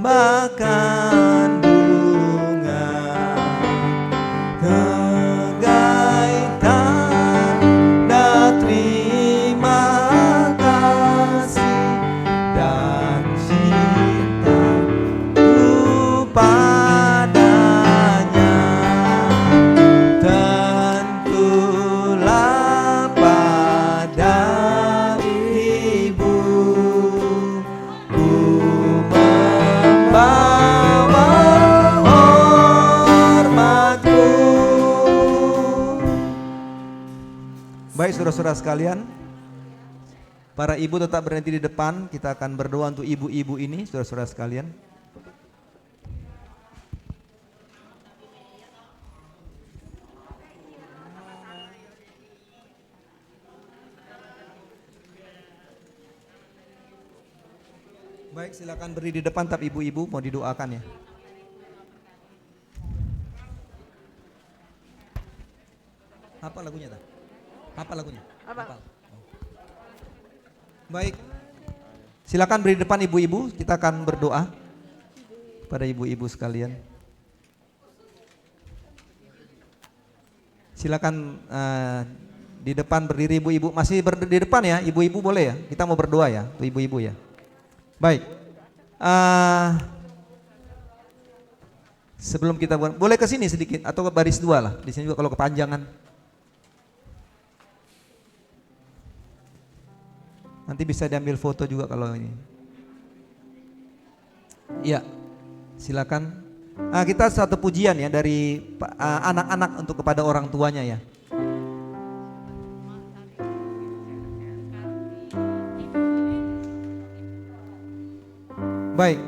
Persembahkan bunga kegai tanda terima kasih dan cintaku padanya, tentulah pada ibu ku membawa hormatku. Baik saudara-saudara sekalian, para ibu tetap berhenti di depan. Kita akan berdoa untuk ibu-ibu ini, saudara-saudara sekalian. Baik, silakan berdiri di depan, tapi ibu-ibu mau didoakan ya. Apa lagunya tak? Apa lagunya? Apa? Baik, silakan berdiri di depan ibu-ibu. Kita akan berdoa kepada ibu-ibu sekalian. Silakan di depan berdiri ibu-ibu. Masih berdiri di depan ya, ibu-ibu boleh ya. Kita mau berdoa ya, untuk ibu-ibu ya. Baik, sebelum kita boleh ke sini sedikit atau ke baris 2 lah. Di sini juga kalau kepanjangan. Nanti bisa diambil foto juga kalau ini. Iya, silakan. Kita satu pujian ya dari anak-anak untuk kepada orang tuanya ya. Baik,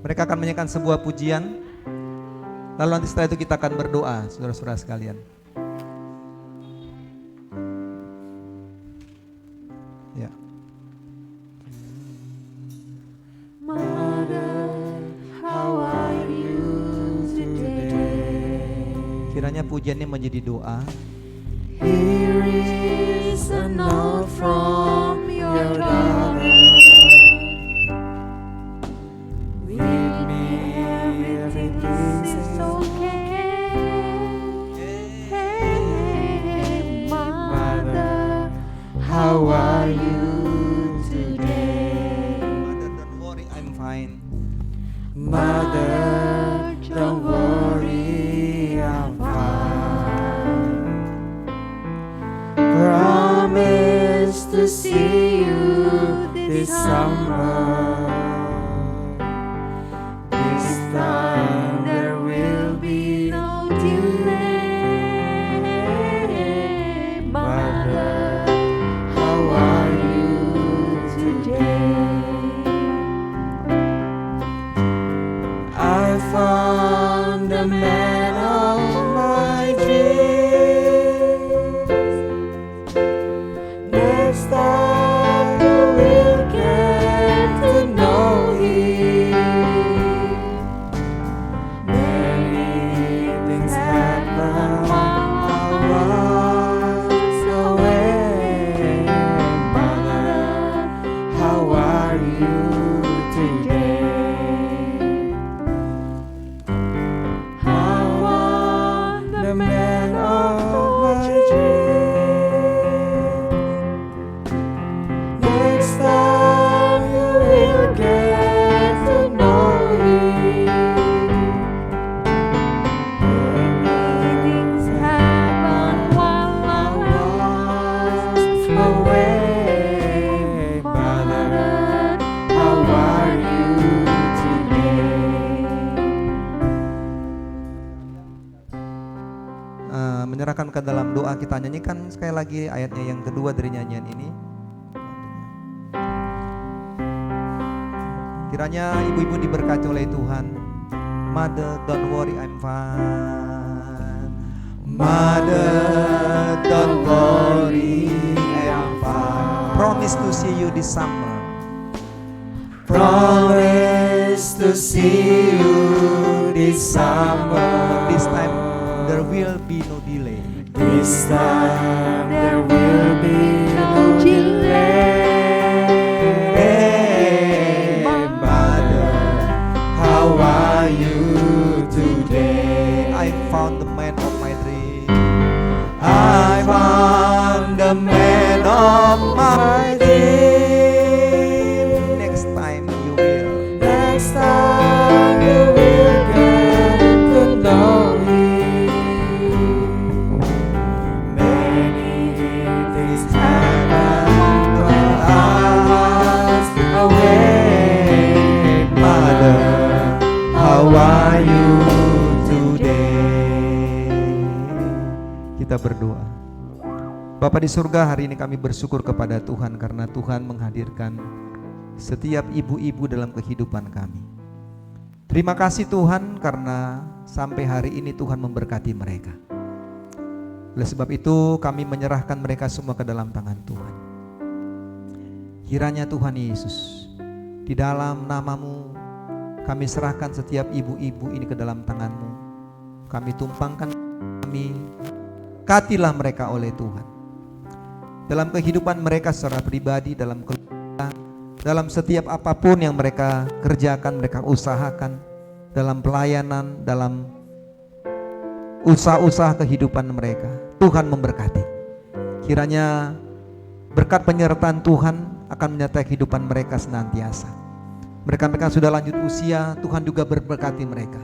mereka akan menyanyikan sebuah pujian. Lalu nanti setelah itu kita akan berdoa, saudara-saudara sekalian. Ya. Kiranya pujiannya menjadi doa. Here is a note from your daughter. With me everything is okay. Hey, mother, how are you today? Mother, don't worry, I'm fine. Mother, don't worry, to see you this summer. This time there will be no delay. Mother, how are you today? I found the man of my dreams. Next time you will get to know him. Many things happen while I was away. Mother, how are you today? I want the man of my dreams. Next time you will get to know him. Many things happen while I was away. Mother, how are you today? Menyerahkan ke dalam doa, kita nyanyikan sekali lagi ayatnya yang kedua dari nyanyian ini. Kiranya ibu-ibu diberkati oleh Tuhan. Mother, don't worry, I'm fine. Mother, don't worry, I'm fine. Promise to see you this summer. Promise to see you this summer. This time there will be no delay. This time there will be no delay. Mother, how are you today? I found the man of my dream. I found the man of my dream. Next time you will. Next time you will get to know him. Many things happen while I was away. Mother, how are you today? Kita berdoa. Bapa di surga, hari ini kami bersyukur kepada Tuhan karena Tuhan menghadirkan setiap ibu-ibu dalam kehidupan kami. Terima kasih Tuhan karena sampai hari ini Tuhan memberkati mereka. Oleh sebab itu kami menyerahkan mereka semua ke dalam tangan Tuhan. Kiranya Tuhan Yesus, di dalam nama-Mu kami serahkan setiap ibu-ibu ini ke dalam tangan-Mu. Kami tumpangkan, kami katilah mereka oleh Tuhan. Dalam kehidupan mereka secara pribadi, dalam keluarga, dalam setiap apapun yang mereka kerjakan, mereka usahakan, dalam pelayanan, dalam usaha-usaha kehidupan mereka, Tuhan memberkati. Kiranya berkat penyertaan Tuhan akan menyertai kehidupan mereka senantiasa. Mereka sudah lanjut usia, Tuhan juga berberkati mereka.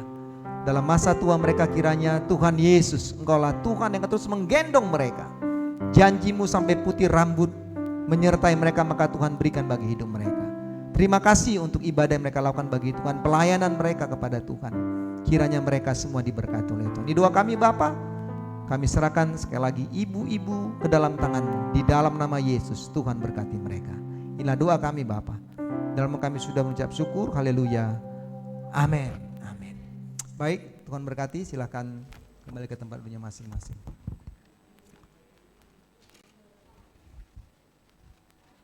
Dalam masa tua mereka, kiranya Tuhan Yesus, Engkaulah Tuhan yang terus menggendong mereka. Janji-Mu sampai putih rambut menyertai mereka, maka Tuhan berikan bagi hidup mereka. Terima kasih untuk ibadah yang mereka lakukan bagi Tuhan, pelayanan mereka kepada Tuhan. Kiranya mereka semua diberkati oleh Tuhan. Ini doa kami Bapa, kami serahkan sekali lagi ibu-ibu ke dalam tangan-Mu. Di dalam nama Yesus, Tuhan berkati mereka. Inilah doa kami Bapa. Dalam kami sudah mengucap syukur, haleluya, amin, amin. Baik, Tuhan berkati, silakan kembali ke tempat punya masing-masing.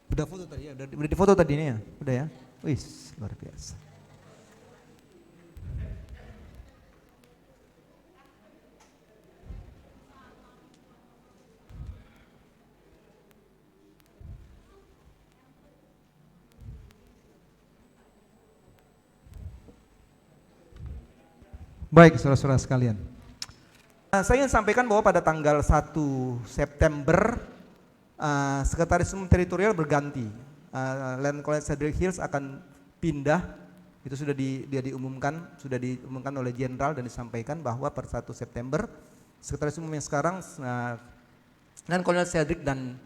Udah foto tadi ya? Udah difoto tadi ini ya? Udah ya? Wis, luar biasa. Baik, saudara-saudara sekalian. Saya ingin sampaikan bahwa pada tanggal 1 September Sekretaris Umum Teritorial berganti. Land College Cedric Hills akan pindah. Itu sudah diumumkan oleh Jenderal dan disampaikan bahwa per 1 September Sekretaris Umum yang sekarang Land College Cedric dan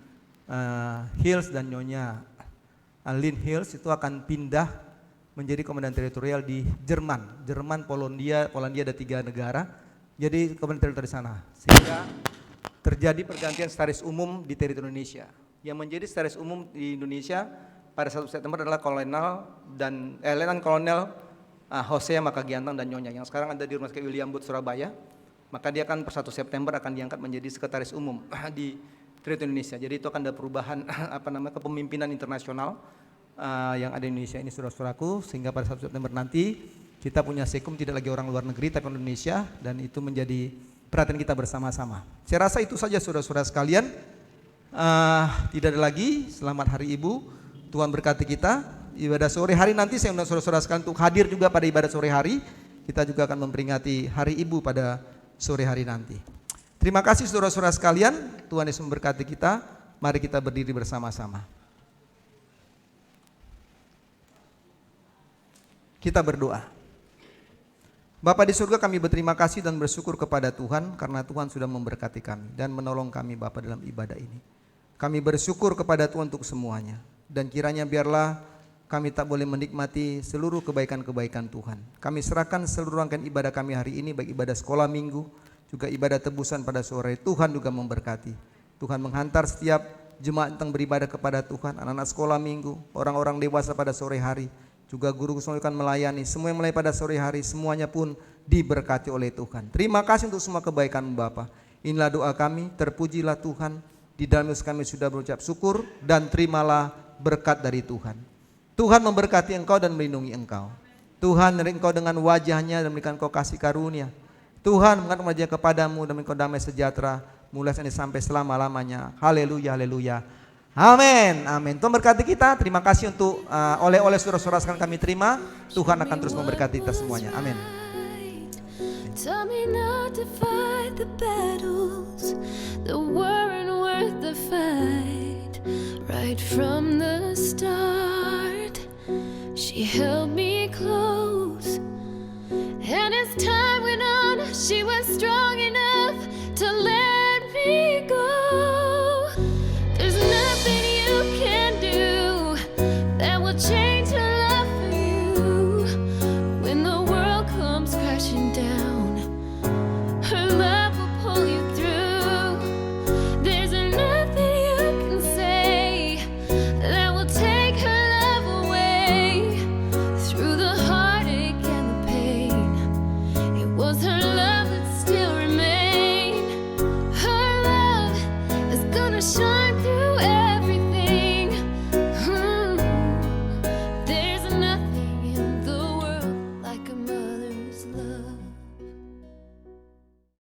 Hills dan Nyonya Lynn Hills itu akan pindah menjadi komandan teritorial di Jerman. Jerman, Polandia ada 3 negara. Jadi komandan teritorial di sana. Sehingga terjadi pergantian sekretaris umum di teritori Indonesia. Yang menjadi sekretaris umum di Indonesia pada 1 September adalah Letnan Kolonel Hosea Makagiantang dan Nyonya yang sekarang ada di Rumah Sakit William Booth Surabaya. Maka dia akan per 1 September akan diangkat menjadi sekretaris umum di teritori Indonesia. Jadi itu akan ada perubahan kepemimpinan internasional yang ada di Indonesia ini saudara-saudaraku, sehingga pada 1 September nanti kita punya sekum tidak lagi orang luar negeri tapi orang Indonesia, dan itu menjadi perhatian kita bersama-sama. Saya rasa itu saja saudara-saudara sekalian. Tidak ada lagi. Selamat Hari Ibu. Tuhan berkati kita. Ibadah sore hari nanti saya undang saudara-saudara sekalian untuk hadir juga pada ibadah sore hari. Kita juga akan memperingati Hari Ibu pada sore hari nanti. Terima kasih saudara-saudara sekalian. Tuhan Yesus memberkati kita. Mari kita berdiri bersama-sama. Kita berdoa. Bapa di surga, kami berterima kasih dan bersyukur kepada Tuhan karena Tuhan sudah memberkati kami dan menolong kami Bapa dalam ibadah ini. Kami bersyukur kepada Tuhan untuk semuanya, dan kiranya biarlah kami tak boleh menikmati seluruh kebaikan-kebaikan Tuhan. Kami serahkan seluruh rangkaian ibadah kami hari ini, baik ibadah sekolah minggu, juga ibadah tebusan pada sore. Tuhan juga memberkati. Tuhan menghantar setiap jemaat yang beribadah kepada Tuhan, anak-anak sekolah minggu, orang-orang dewasa pada sore hari, juga guru semua akan melayani, semua yang melayani pada sore hari, semuanya pun diberkati oleh Tuhan. Terima kasih untuk semua kebaikan Bapa. Inilah doa kami, terpujilah Tuhan. Di dalam Yesus kami sudah berucap syukur, dan terimalah berkat dari Tuhan. Tuhan memberkati engkau dan melindungi engkau. Tuhan menerik engkau dengan wajahnya dan memberikan engkau kasih karunia. Tuhan mengangkat wajah kepadamu dan memberikan damai sejahtera mulai saat ini sampai selama-lamanya. Haleluya, haleluya. Amin, amin. Tuhan berkati kita. Terima kasih untuk oleh-oleh saudara-saudara sekalian kami terima. Tuhan akan terus memberkati kita semuanya. Amin. Tell me not to fight the battles that weren't worth the fight. Right from the start, she held me close, and as time went on, she was strong enough to let me go. There's nothing you can do that will change her love for you. When the world comes crashing down, her love will pull you through. There's nothing you can say that will take her love away. Through the heartache and the pain, it was her love that still remained. Her love is gonna shine.